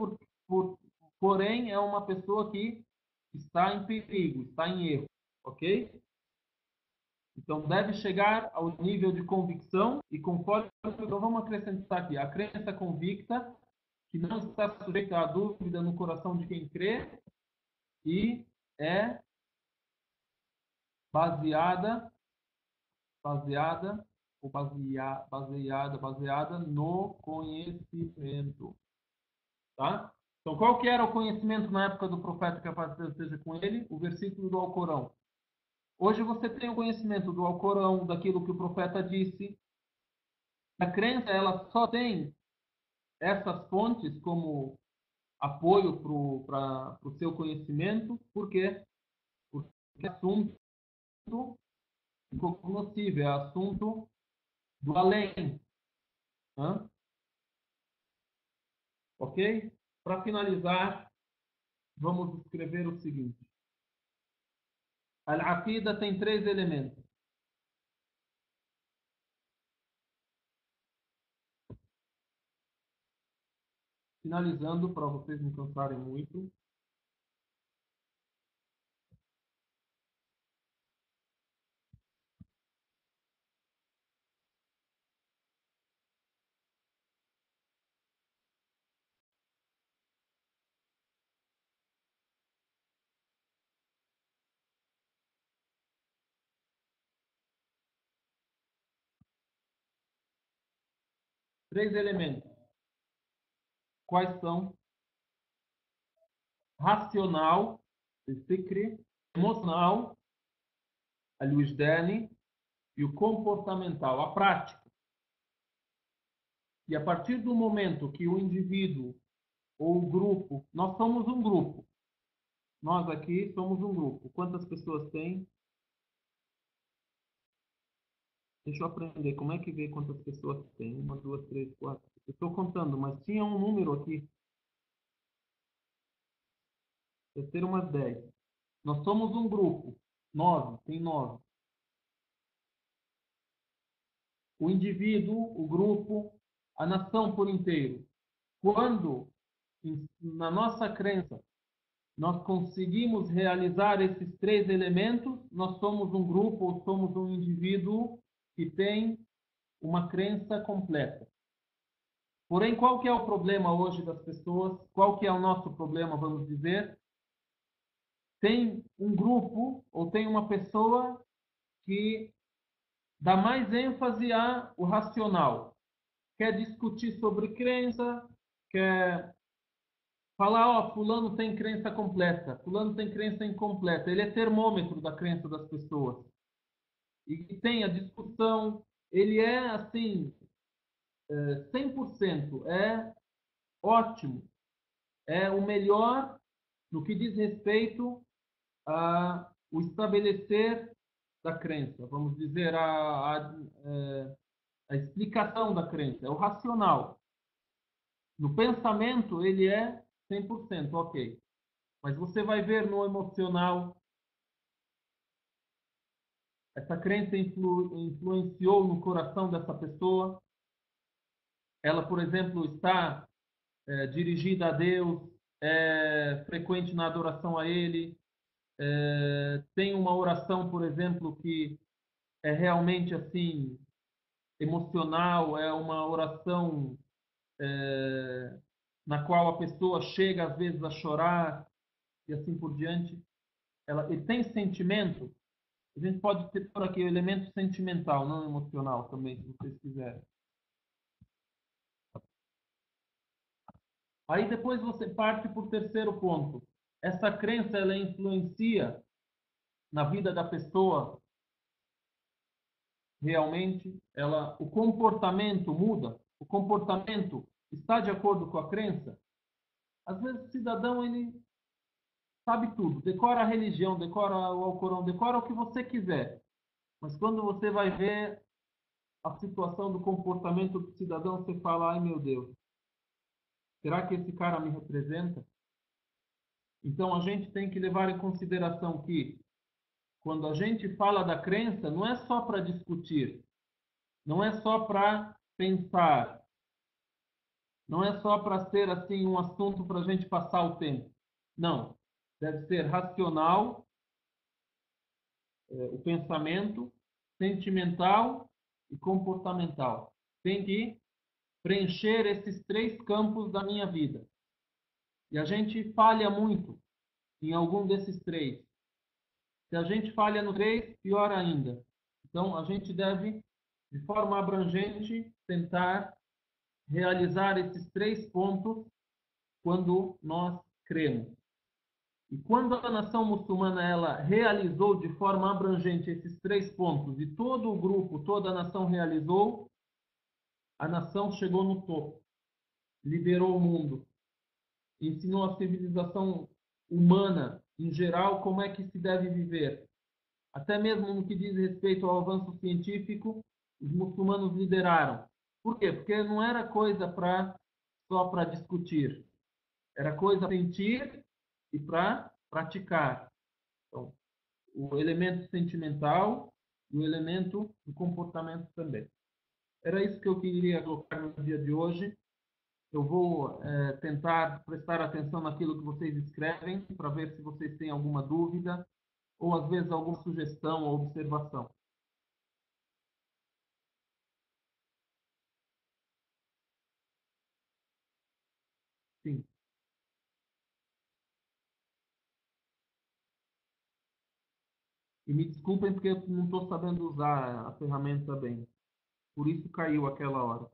porém é uma pessoa que está em perigo, está em erro, ok? Então, deve chegar ao nível de convicção e conforme, então vamos acrescentar aqui, a crença convicta, que não está sujeita à dúvida no coração de quem crê e é baseada ou baseada no conhecimento, tá? Então, qual que era o conhecimento na época do profeta, que a paz de Deus esteja com ele? O versículo do Alcorão. Hoje você tem o conhecimento do Alcorão, daquilo que o profeta disse. A crença, ela só tem essas fontes como apoio para o seu conhecimento. Por quê? Porque é assunto incognoscível, é assunto do além. Hã? Ok? Para finalizar, vamos escrever o seguinte. Al-Aqida tem 3 elementos. Finalizando, para vocês não cansarem muito. Três elementos. Quais são? Racional, الفكري, emocional, الوجداني, e o comportamental, a prática. E a partir do momento que o indivíduo ou o grupo, nós somos um grupo. Nós aqui somos um grupo. Quantas pessoas tem? Deixa eu aprender. Como é que vê quantas pessoas tem? 1, 2, 3, 4. Eu estou contando, mas tinha um número aqui. Deve ter umas 10. Nós somos um grupo. 9. Tem 9. O indivíduo, o grupo, a nação por inteiro. Quando, na nossa crença, nós conseguimos realizar esses três elementos, nós somos um grupo ou somos um indivíduo que tem uma crença completa. Porém, qual que é o problema hoje das pessoas? Qual que é o nosso problema, vamos dizer? Tem um grupo ou tem uma pessoa que dá mais ênfase ao racional. Quer discutir sobre crença, quer falar, ó, fulano tem crença completa, fulano tem crença incompleta. Ele é termômetro da crença das pessoas. E tem a discussão, ele é assim, 100%, é ótimo, é o melhor no que diz respeito ao estabelecer da crença, vamos dizer, a explicação da crença, é o racional. No pensamento, ele é 100%, ok. Mas você vai ver no emocional, essa crença influenciou no coração dessa pessoa. Ela, por exemplo, está dirigida a Deus, é frequente na adoração a Ele, tem uma oração, por exemplo, que é realmente assim emocional, é uma oração na qual a pessoa chega às vezes a chorar e assim por diante. Ele tem sentimento. A gente pode ter por aqui o elemento sentimental, não emocional também, se vocês quiserem. Aí depois você parte para o terceiro ponto. Essa crença, ela influencia na vida da pessoa realmente, o comportamento muda, o comportamento está de acordo com a crença. Às vezes o cidadão, ele sabe tudo, decora a religião, decora o Alcorão, decora o que você quiser. Mas quando você vai ver a situação do comportamento do cidadão, você fala, ai meu Deus, será que esse cara me representa? Então a gente tem que levar em consideração que quando a gente fala da crença, não é só para discutir, não é só para pensar, não é só para ser assim um assunto para a gente passar o tempo. Não, deve ser racional, o pensamento, sentimental e comportamental. Tem que preencher esses três campos da minha vida. E a gente falha muito em algum desses três. Se a gente falha no três, pior ainda. Então, a gente deve, de forma abrangente, tentar realizar esses três pontos quando nós cremos. E quando a nação muçulmana ela realizou de forma abrangente esses três pontos, e todo o grupo, toda a nação realizou, a nação chegou no topo, liderou o mundo, ensinou a civilização humana, em geral, como é que se deve viver. Até mesmo no que diz respeito ao avanço científico, os muçulmanos lideraram. Por quê? Porque não era coisa só para discutir. Era coisa para sentir e para praticar. Então, o elemento sentimental e o elemento do comportamento também. Era isso que eu queria colocar no dia de hoje. Eu vou tentar prestar atenção naquilo que vocês escrevem para ver se vocês têm alguma dúvida ou às vezes alguma sugestão ou observação. Sim. E me desculpem porque eu não estou sabendo usar a ferramenta bem. Por isso caiu aquela hora.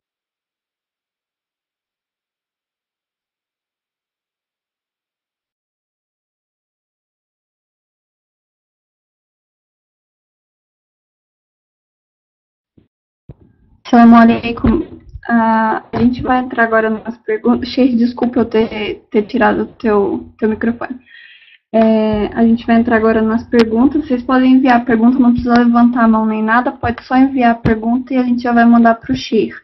Assalamu alaikum. A gente vai entrar agora nas perguntas. Sheikh, desculpa eu ter tirado o teu microfone. A gente vai entrar agora nas perguntas. Vocês podem enviar a pergunta, não precisa levantar a mão nem nada. Pode só enviar a pergunta e a gente já vai mandar para o Sheikh,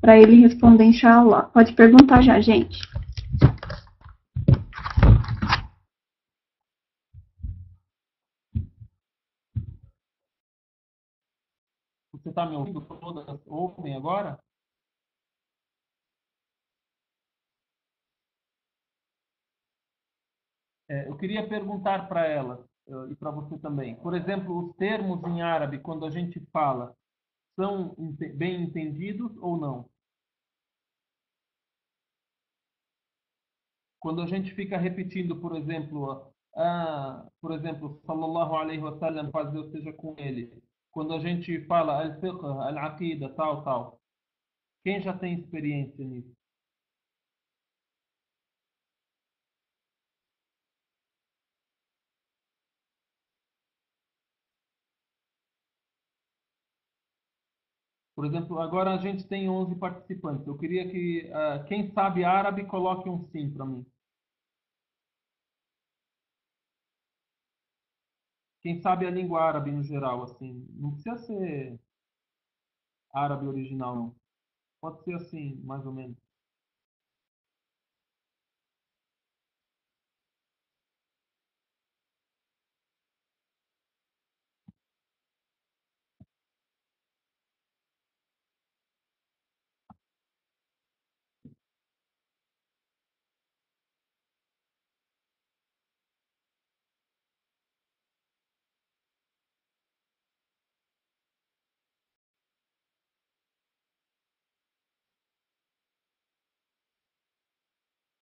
para ele responder, inshallah. Pode perguntar já, gente. Você está me ouvindo? Todas ouvem agora? Eu queria perguntar para ela e para você também. Por exemplo, os termos em árabe, quando a gente fala, são bem entendidos ou não? Quando a gente fica repetindo, por exemplo, sallallahu alaihi wasallam, paz Deus seja com ele. Quando a gente fala al-fiqh, al-aqida, tal, tal. Quem já tem experiência nisso? Por exemplo, agora a gente tem 11 participantes. Eu queria que quem sabe árabe coloque um sim para mim. Quem sabe a língua árabe no geral, assim. Não precisa ser árabe original, não. Pode ser assim, mais ou menos.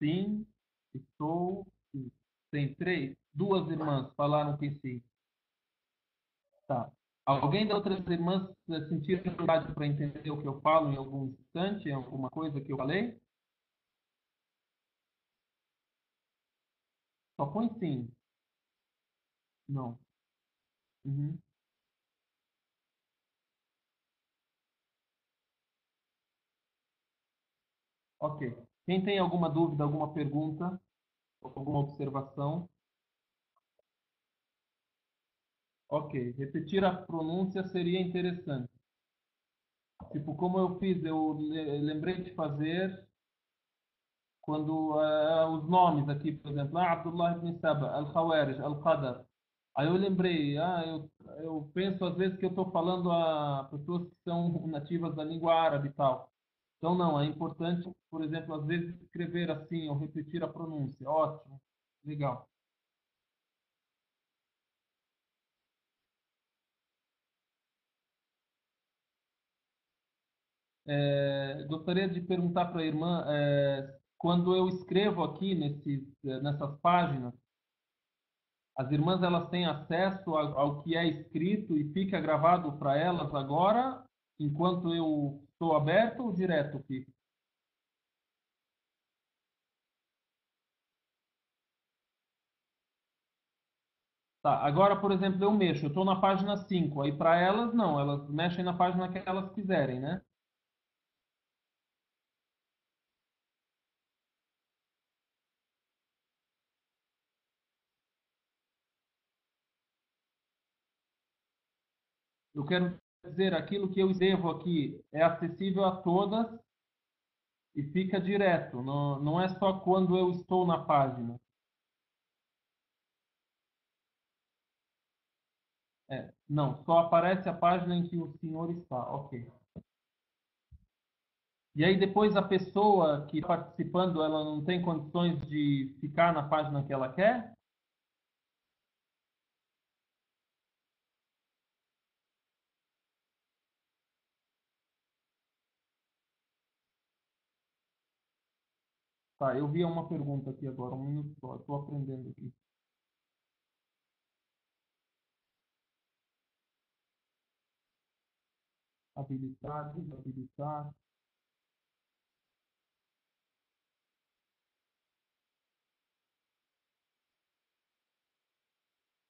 Sim, estou. Sim. Tem três? Duas irmãs falaram que sim. Tá. Alguém das outras irmãs sentiu dificuldade para entender o que eu falo em algum instante, em alguma coisa que eu falei? Só põe sim. Não. Uhum. Ok. Quem tem alguma dúvida, alguma pergunta, alguma observação? Ok. Repetir a pronúncia seria interessante. Tipo, como eu fiz, eu lembrei de fazer quando os nomes aqui, por exemplo, Abdullah ibn Saba, Al-Khawarij, Al-Qadar. Aí eu lembrei, eu penso às vezes que eu estou falando a pessoas que são nativas da língua árabe e tal. Então, não, é importante, por exemplo, às vezes escrever assim, ou repetir a pronúncia. Ótimo, legal. Gostaria de perguntar para a irmã, quando eu escrevo aqui nessas páginas, as irmãs elas têm acesso ao que é escrito e fica gravado para elas agora, enquanto eu estou aberto ou direto fica? Tá, agora, por exemplo, eu mexo, eu estou na página 5 aí para elas não, elas mexem na página que elas quiserem, né? Eu quero dizer, aquilo que eu escrevo aqui é acessível a todas e fica direto, não, não é só quando eu estou na página. Não, só aparece a página em que o senhor está, ok. E aí depois a pessoa que está participando, ela não tem condições de ficar na página que ela quer? Tá, eu vi uma pergunta aqui agora, um minuto só, estou aprendendo aqui. Habilitar, desabilitar.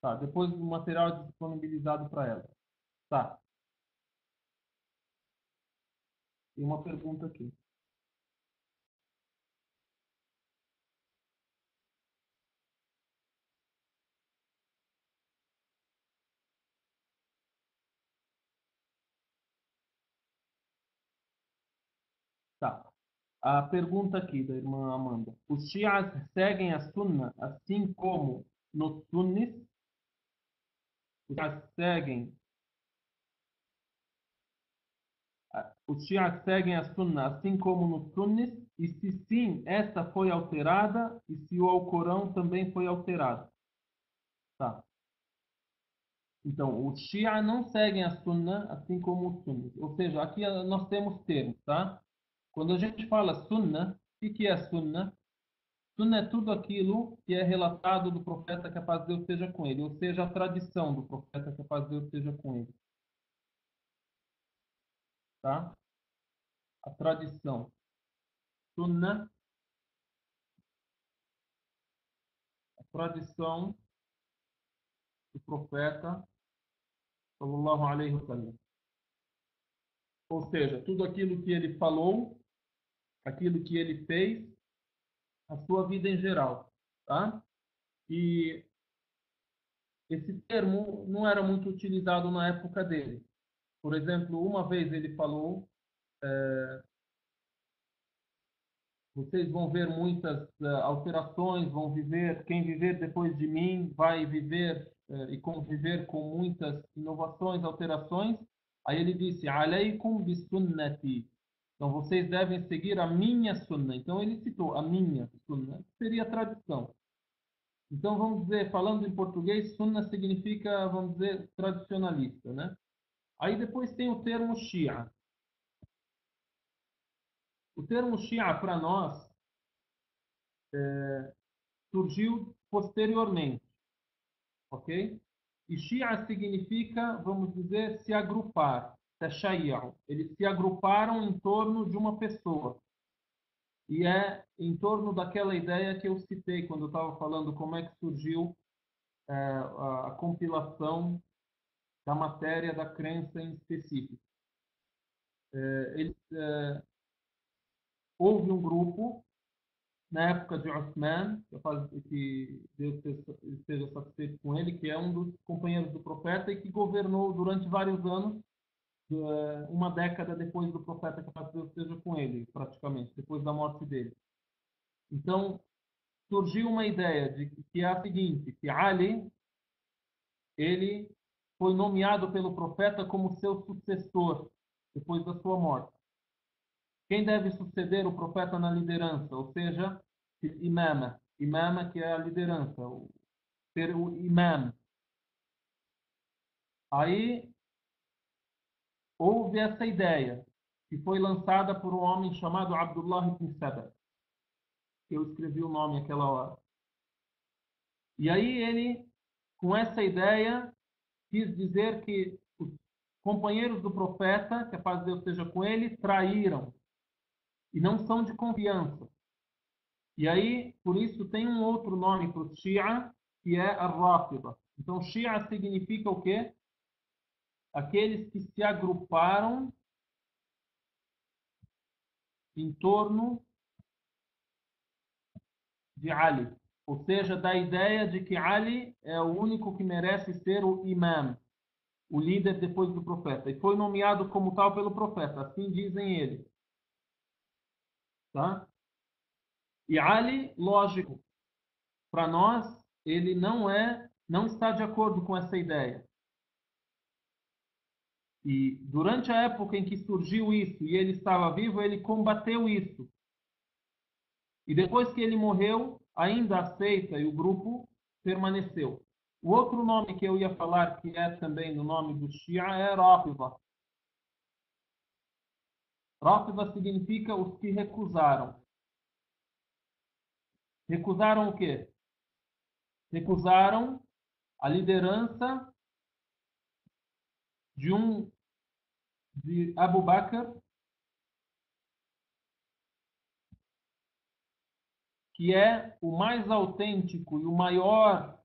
Tá, depois o material é disponibilizado para ela. Tá, tem uma pergunta aqui. Tá. A pergunta aqui da irmã Amanda. Os Shias seguem a Sunna assim como nos Sunnis? Os Shias seguem, os Shias seguem a Sunna assim como nos Sunnis? E se sim, esta foi alterada, e se o Alcorão também foi alterado. Tá. Então, os Shia não seguem a Sunna, assim como os Sunnis. Ou seja, aqui nós temos termos, tá? Quando a gente fala Sunna, o que é Sunna? Sunna é tudo aquilo que é relatado do profeta, que a paz de Deus esteja com ele. Ou seja, a tradição do profeta, que a paz de Deus esteja com ele. Tá? A tradição. Sunna, a tradição do profeta, sallallahu alaihi wasallam. Ou seja, tudo aquilo que ele falou, aquilo que ele fez, a sua vida em geral, tá? E esse termo não era muito utilizado na época dele. Por exemplo, uma vez ele falou, vocês vão ver muitas alterações, vão viver, quem viver depois de mim vai viver e conviver com muitas inovações, alterações. Aí ele disse, alaykum bisunnati. Então vocês devem seguir a minha sunna. Então ele citou a minha sunna, que seria a tradição. Então vamos dizer, falando em português, sunna significa, vamos dizer, tradicionalista, né? Aí depois tem o termo Shia. O termo Shia para nós surgiu posteriormente, ok? E Shia significa, vamos dizer, se agrupar. Tashayyu. Eles se agruparam em torno de uma pessoa. E é em torno daquela ideia que eu citei quando eu estava falando como é que surgiu a compilação da matéria da crença em específico. Houve um grupo na época de Uthman, que Deus esteja satisfeito com ele, que é um dos companheiros do profeta e que governou durante vários anos, uma década depois do profeta, que Deus esteja com ele, praticamente, depois da morte dele. Então, surgiu uma ideia de que é a seguinte, que Ali, ele foi nomeado pelo profeta como seu sucessor depois da sua morte. Quem deve suceder o profeta na liderança? Ou seja, imama. Imama, que é a liderança, ser o imam. Aí houve essa ideia, que foi lançada por um homem chamado Abdullah ibn Saba. Eu escrevi o nome aquela hora. E aí ele, com essa ideia, quis dizer que os companheiros do profeta, que a paz de Deus esteja com ele, traíram. E não são de confiança. E aí, por isso, tem um outro nome para o Shia, que é a Rafida. Então, Shia significa o quê? Aqueles que se agruparam em torno de Ali. Ou seja, da ideia de que Ali é o único que merece ser o imam, o líder depois do profeta. E foi nomeado como tal pelo profeta, assim dizem eles. Tá? E Ali, lógico, para nós, ele não está de acordo com essa ideia. E durante a época em que surgiu isso e ele estava vivo, ele combateu isso. E depois que ele morreu, ainda a seita e o grupo permaneceu. O outro nome que eu ia falar, que é também no nome do Shia, é Rafida. Rafida significa os que recusaram. Recusaram o quê? Recusaram a liderança de Abu Bakr, que é o mais autêntico e o maior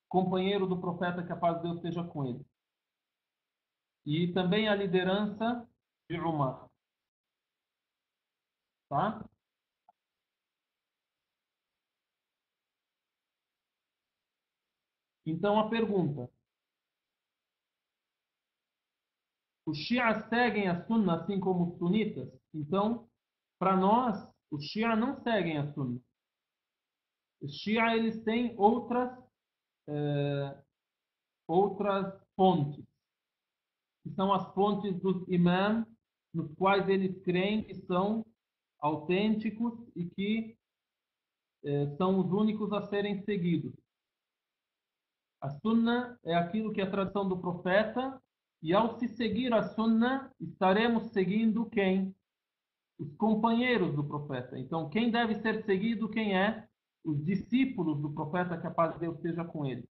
companheiro do profeta, que a paz de Deus esteja com ele. E também a liderança de Umar. Tá? Então a pergunta: os Shia seguem a Sunna assim como os sunitas? Então, para nós, os Shia não seguem a Sunna. Os Shia, eles têm outras fontes, que são as fontes dos imãs nos quais eles creem que são autênticos e que são os únicos a serem seguidos. A Sunna é aquilo que é a tradição do profeta, e ao se seguir a Sunna, estaremos seguindo quem? Os companheiros do profeta. Então, quem deve ser seguido, quem é? Os discípulos do profeta, que a paz de Deus esteja com ele.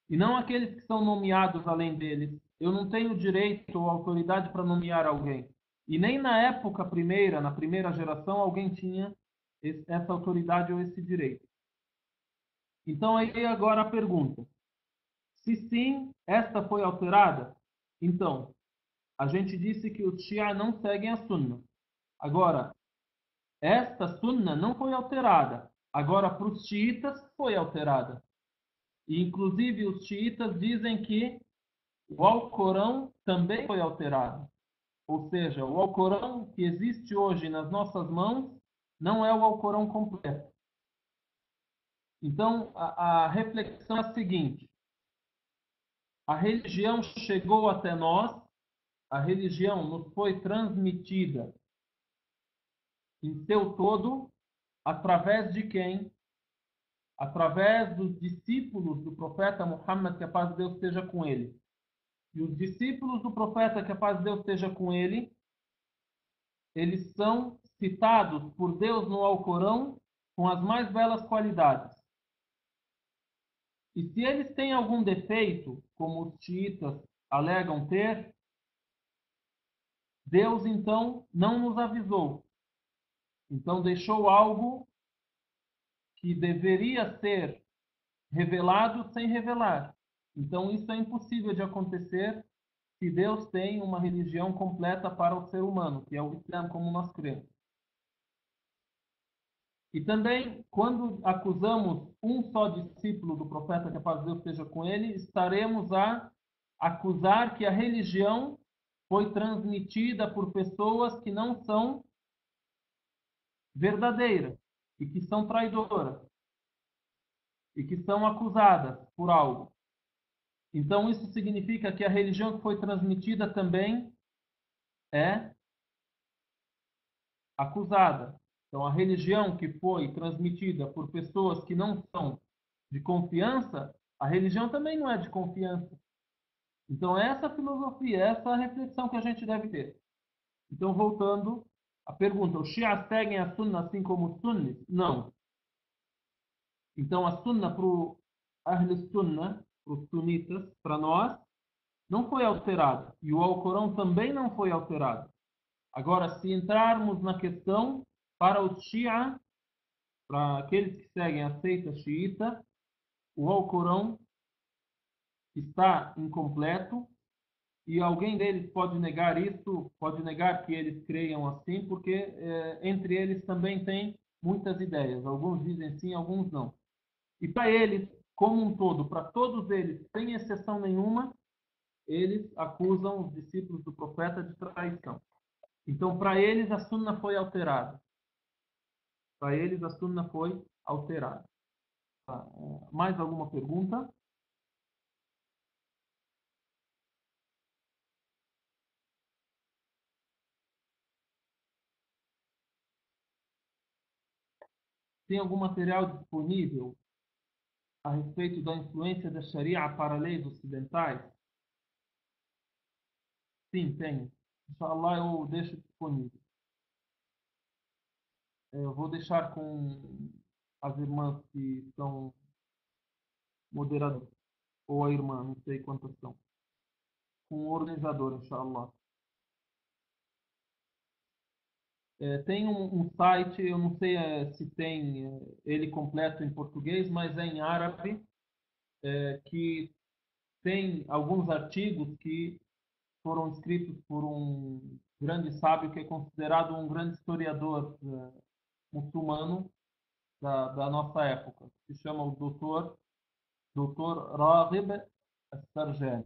E não aqueles que são nomeados além deles. Eu não tenho direito ou autoridade para nomear alguém. E nem na época primeira, na primeira geração, alguém tinha essa autoridade ou esse direito. Então, aí agora a pergunta. Se sim, esta foi alterada, então, a gente disse que os Shia não seguem a Sunna. Agora, esta Sunna não foi alterada. Agora, para os xiitas, foi alterada. E, inclusive, os xiitas dizem que o Alcorão também foi alterado. Ou seja, o Alcorão que existe hoje nas nossas mãos não é o Alcorão completo. Então, a reflexão é a seguinte. A religião chegou até nós, a religião nos foi transmitida em seu todo, através de quem? Através dos discípulos do profeta Muhammad, que a paz de Deus esteja com ele. E os discípulos do profeta, que a paz de Deus esteja com ele, eles são citados por Deus no Alcorão com as mais belas qualidades. E se eles têm algum defeito, como os xiitas alegam ter, Deus então não nos avisou. Então deixou algo que deveria ser revelado sem revelar. Então isso é impossível de acontecer se Deus tem uma religião completa para o ser humano, que é o Islã, como nós cremos. E também, quando acusamos um só discípulo do profeta, que a paz de Deus esteja com ele, estaremos a acusar que a religião foi transmitida por pessoas que não são verdadeiras e que são traidoras e que são acusadas por algo. Então, isso significa que a religião que foi transmitida também é acusada. Então, a religião que foi transmitida por pessoas que não são de confiança, a religião também não é de confiança. Então, essa filosofia, essa reflexão que a gente deve ter. Então, voltando à pergunta, os Shias seguem a Sunna assim como os Sunnis? Não. Então, a Sunna para o Ahl Sunna, para os sunitas, para nós, não foi alterada. E o Alcorão também não foi alterado. Agora, se entrarmos na questão para os Shia, para aqueles que seguem a seita xiita, o Alcorão está incompleto e alguém deles pode negar isso, pode negar que eles creiam assim, porque entre eles também tem muitas ideias. Alguns dizem sim, alguns não. E para eles, como um todo, para todos eles, sem exceção nenhuma, eles acusam os discípulos do profeta de traição. Então, para eles, a Sunna foi alterada. Para eles, a Sunna foi alterada. Tá. Mais alguma pergunta? Tem algum material disponível a respeito da influência da Sharia para leis ocidentais? Sim, tem. Inshallah, eu deixo disponível. Eu vou deixar com as irmãs que são moderadoras, ou a irmã, não sei quantas são, com o organizador, inshallah. Tem um site, eu não sei se tem ele completo em português, mas é em árabe, que tem alguns artigos que foram escritos por um grande sábio que é considerado um grande historiador muçulmano da nossa época. Se chama o Dr. Raghib As-Sarjani.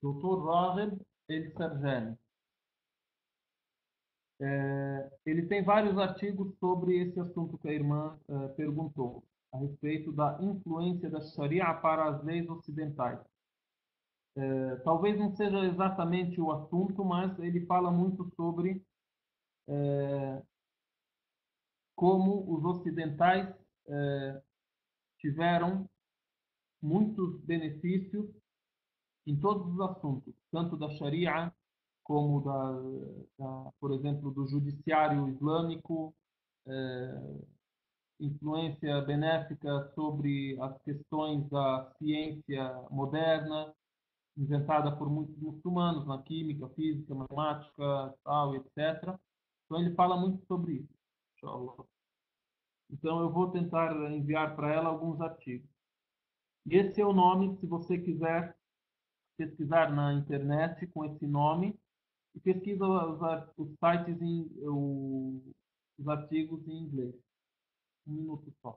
Dr. Raghib El-Sarjani. Ele tem vários artigos sobre esse assunto que a irmã perguntou, a respeito da influência da Sharia para as leis ocidentais. Talvez não seja exatamente o assunto, mas ele fala muito sobre como os ocidentais tiveram muitos benefícios em todos os assuntos, tanto da Sharia como por exemplo, do judiciário islâmico, influência benéfica sobre as questões da ciência moderna, inventada por muitos muçulmanos na química, física, matemática, tal, etc. Então ele fala muito sobre isso, inshallah. Então eu vou tentar enviar para ela alguns artigos. E esse é o nome, se você quiser pesquisar na internet com esse nome, e pesquisa os sites, os artigos em inglês. Um minuto só.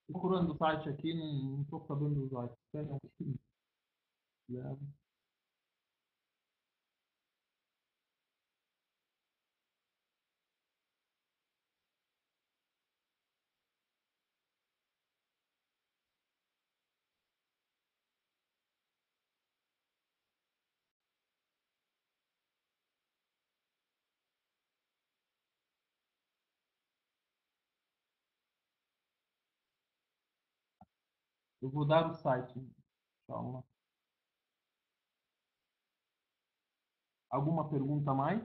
Procurando o site aqui, não estou sabendo usar. Espera um pouquinho. Eu vou dar o site. Calma. Alguma pergunta a mais?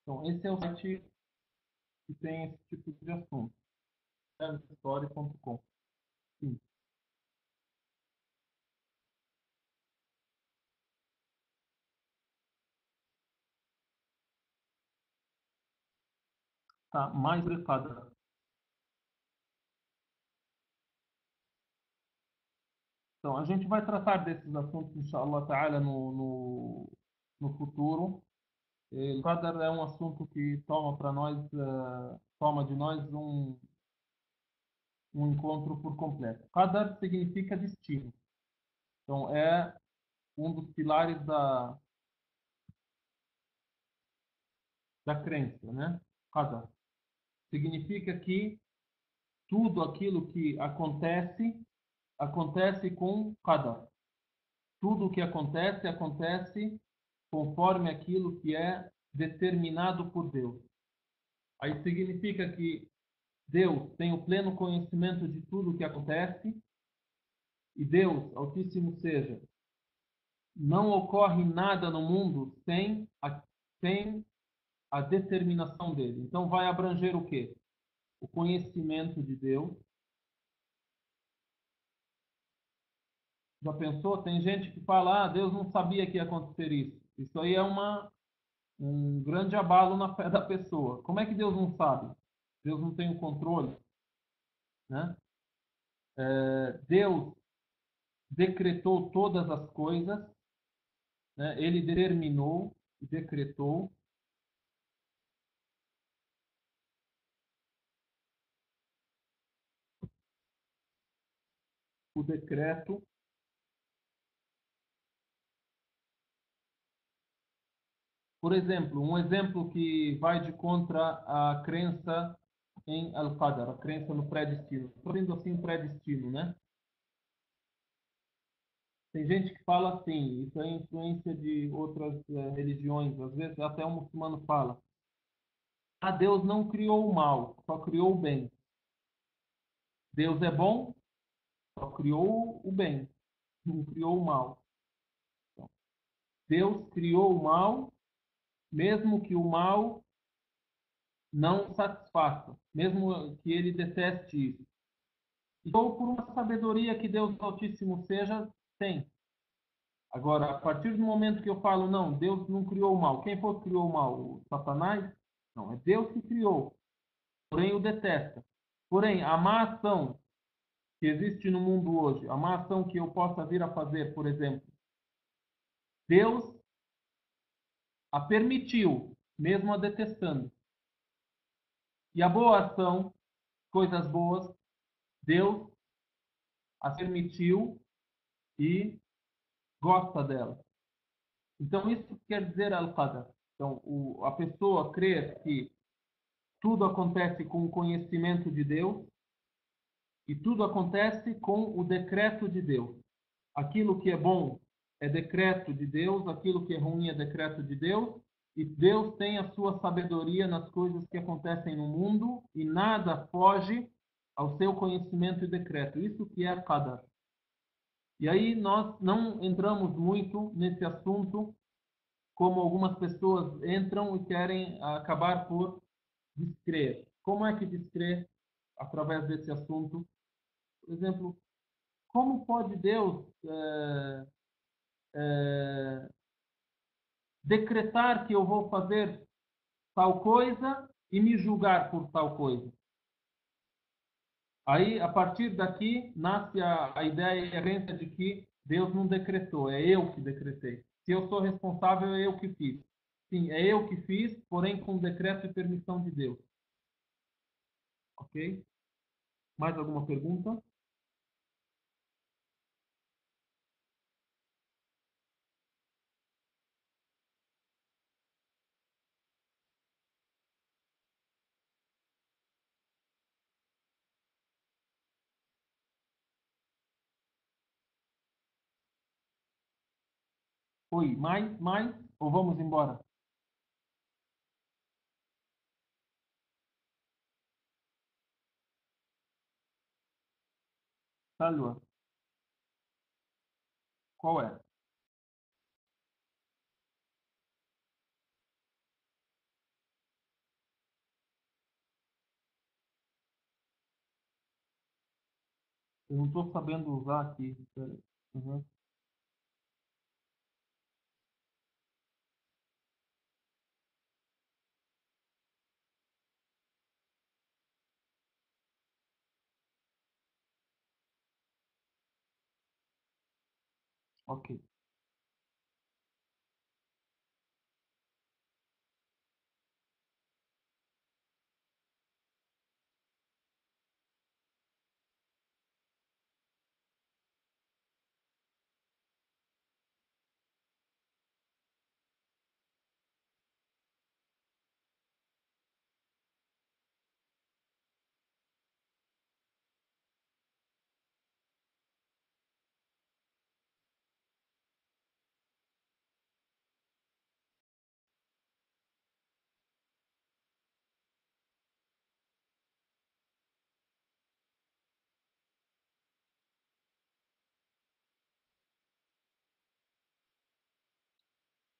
Então, esse é o site que tem esse tipo de assunto. Story.com. Sim. Tá mais preparado. Então, a gente vai tratar desses assuntos, inshallah ta'ala, no futuro. O Qadar é um assunto que toma para nós, toma de nós um encontro por completo. Qadar significa destino. Então, é um dos pilares da crença, né? Qadar. Significa que tudo aquilo que acontece, acontece com Qadar. Tudo o que acontece, acontece conforme aquilo que é determinado por Deus. Aí significa que Deus tem o pleno conhecimento de tudo o que acontece e Deus, Altíssimo seja, não ocorre nada no mundo sem a determinação dele. Então vai abranger o quê? O conhecimento de Deus, Já pensou? Tem gente que fala, Deus não sabia que ia acontecer isso. Isso aí é um grande abalo na fé da pessoa. Como é que Deus não sabe? Deus não tem o controle, né? Deus decretou todas as coisas, né? Ele determinou e decretou o decreto. Por exemplo, um exemplo que vai de contra a crença em Al-Qadar, a crença no pré-destino. Estou vendo assim pré-destino, né? Tem gente que fala assim, isso é influência de outras religiões, às vezes até um muçulmano fala, Deus não criou o mal, só criou o bem. Deus é bom, só criou o bem, não criou o mal. Deus criou o mal, mesmo que o mal não satisfaça, mesmo que ele deteste isso. Ou por uma sabedoria que Deus Altíssimo seja, tem. Agora, a partir do momento que eu falo, não, Deus não criou o mal. Quem foi que criou o mal? O Satanás? Não, é Deus que criou. Porém, o detesta. Porém, a má ação que existe no mundo hoje, a má ação que eu possa vir a fazer, por exemplo, Deus a permitiu, mesmo a detestando. E a boa ação, coisas boas, Deus a permitiu e gosta dela. Então, isso quer dizer al-qadar. Então, a pessoa crer que tudo acontece com o conhecimento de Deus e tudo acontece com o decreto de Deus. Aquilo que é bom é decreto de Deus, aquilo que é ruim é decreto de Deus, e Deus tem a sua sabedoria nas coisas que acontecem no mundo e nada foge ao seu conhecimento e decreto. Isso que é Qadar. E aí nós não entramos muito nesse assunto como algumas pessoas entram e querem acabar por descrer. Como é que descrer através desse assunto? Por exemplo, como pode Deus decretar que eu vou fazer tal coisa e me julgar por tal coisa? Aí, a partir daqui, nasce a ideia e a crença de que Deus não decretou, é eu que decretei. Se eu sou responsável, é eu que fiz. Sim, é eu que fiz, porém com decreto e permissão de Deus. Ok? Mais alguma pergunta? Oi, mais? Ou vamos embora? Tá, Lua? Qual é? Eu não estou sabendo usar aqui. Espera aí. Uhum. Ok.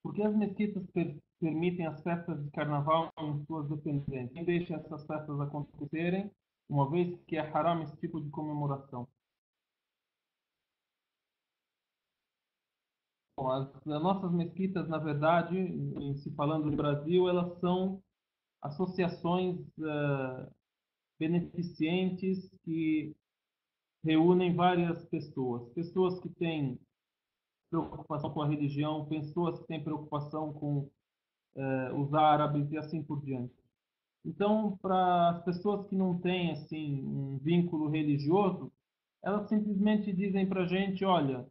Por que as mesquitas permitem as festas de carnaval em suas dependências? Quem deixa essas festas acontecerem, uma vez que é haram esse tipo de comemoração? as nossas mesquitas, na verdade, se falando do Brasil, elas são associações beneficentes que reúnem várias pessoas. Pessoas que têm preocupação com a religião, pessoas que têm preocupação com os árabes e assim por diante. Então, para as pessoas que não têm assim um vínculo religioso, elas simplesmente dizem para a gente, olha,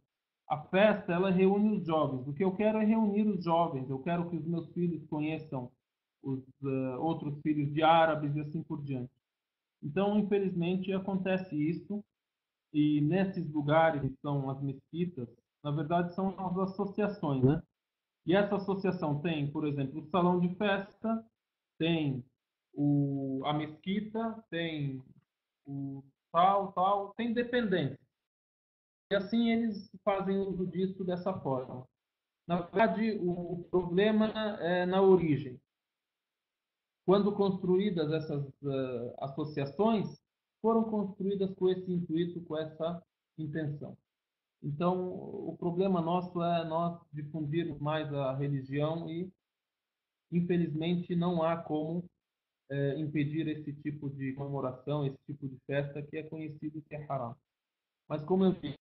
a festa ela reúne os jovens. O que eu quero é reunir os jovens. Eu quero que os meus filhos conheçam os outros filhos de árabes e assim por diante. Então, infelizmente, acontece isso. E nesses lugares que são as mesquitas, na verdade são as associações, né? E essa associação tem, por exemplo, o salão de festa, tem a mesquita, tem o tal, tem dependência. E assim eles fazem uso disso dessa forma. Na verdade, o problema é na origem. Quando construídas essas associações, foram construídas com esse intuito, com essa intenção. Então, o problema nosso é nós difundirmos mais a religião e, infelizmente, não há como impedir esse tipo de comemoração, esse tipo de festa que é conhecido que é haram. Mas, como eu disse,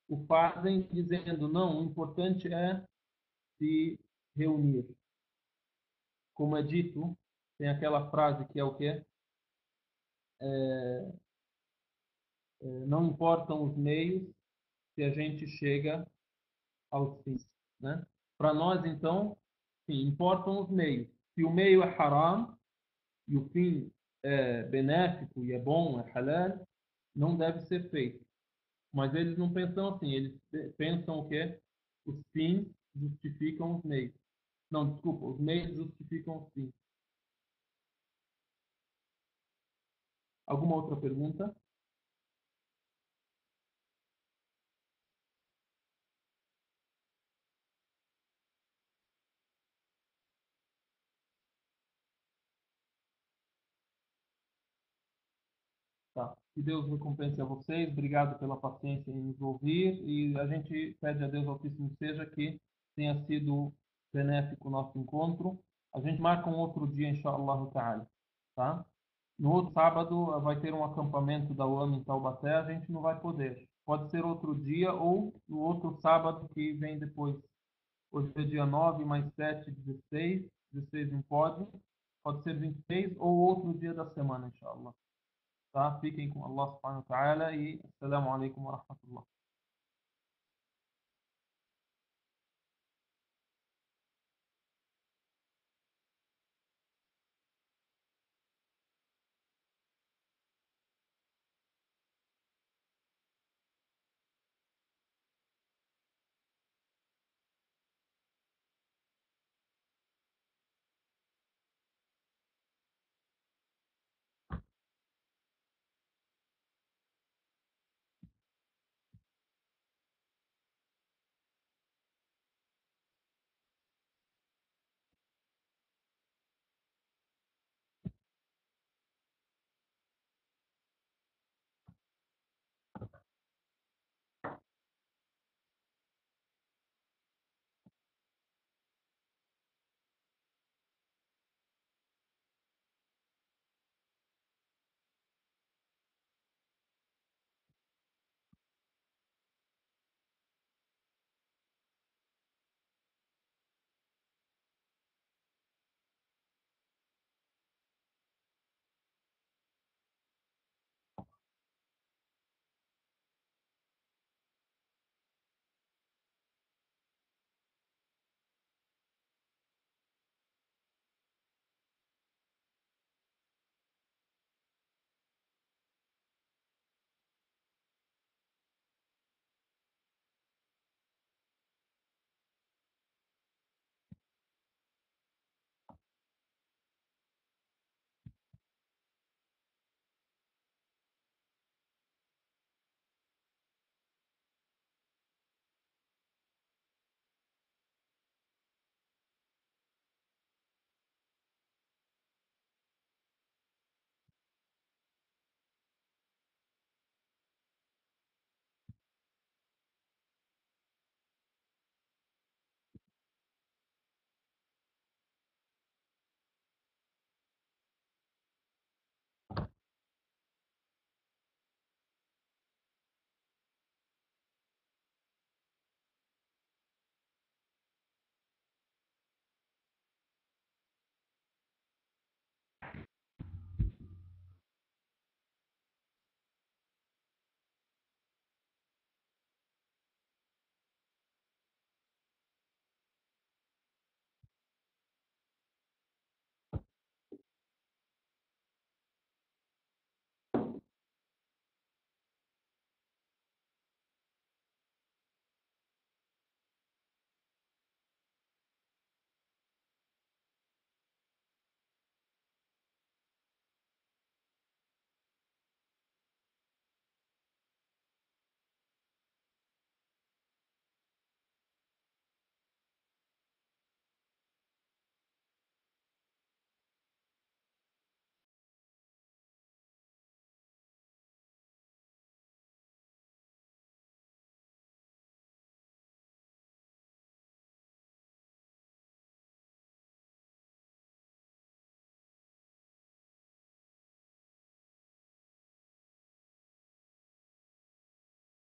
o fazem dizendo, não, o importante é se reunir. Como é dito, tem aquela frase que é o quê? Não importam os meios se a gente chega aos fins, né? Para nós, então, sim, importam os meios. Se o meio é haram e o fim é benéfico e é bom, é halal, não deve ser feito. Mas eles não pensam assim, eles pensam o quê? Os fins justificam os meios. Não, desculpa, os meios justificam os fins. Alguma outra pergunta? Tá. Que Deus recompense a vocês. Obrigado pela paciência em nos ouvir. E a gente pede a Deus Altíssimo seja que tenha sido benéfico o nosso encontro. A gente marca um outro dia, inshallah ta'ala. Tá? No outro sábado vai ter um acampamento da UAM em Taubaté. A gente não vai poder. Pode ser outro dia ou no outro sábado que vem depois. Hoje é dia 9 mais 7, 16. 16 não pode. Pode ser 26 ou outro dia da semana, inshallah. Tá? Fiquem com Allah subhanahu wa ta'ala e assalamu alaikum wa rahmatullah.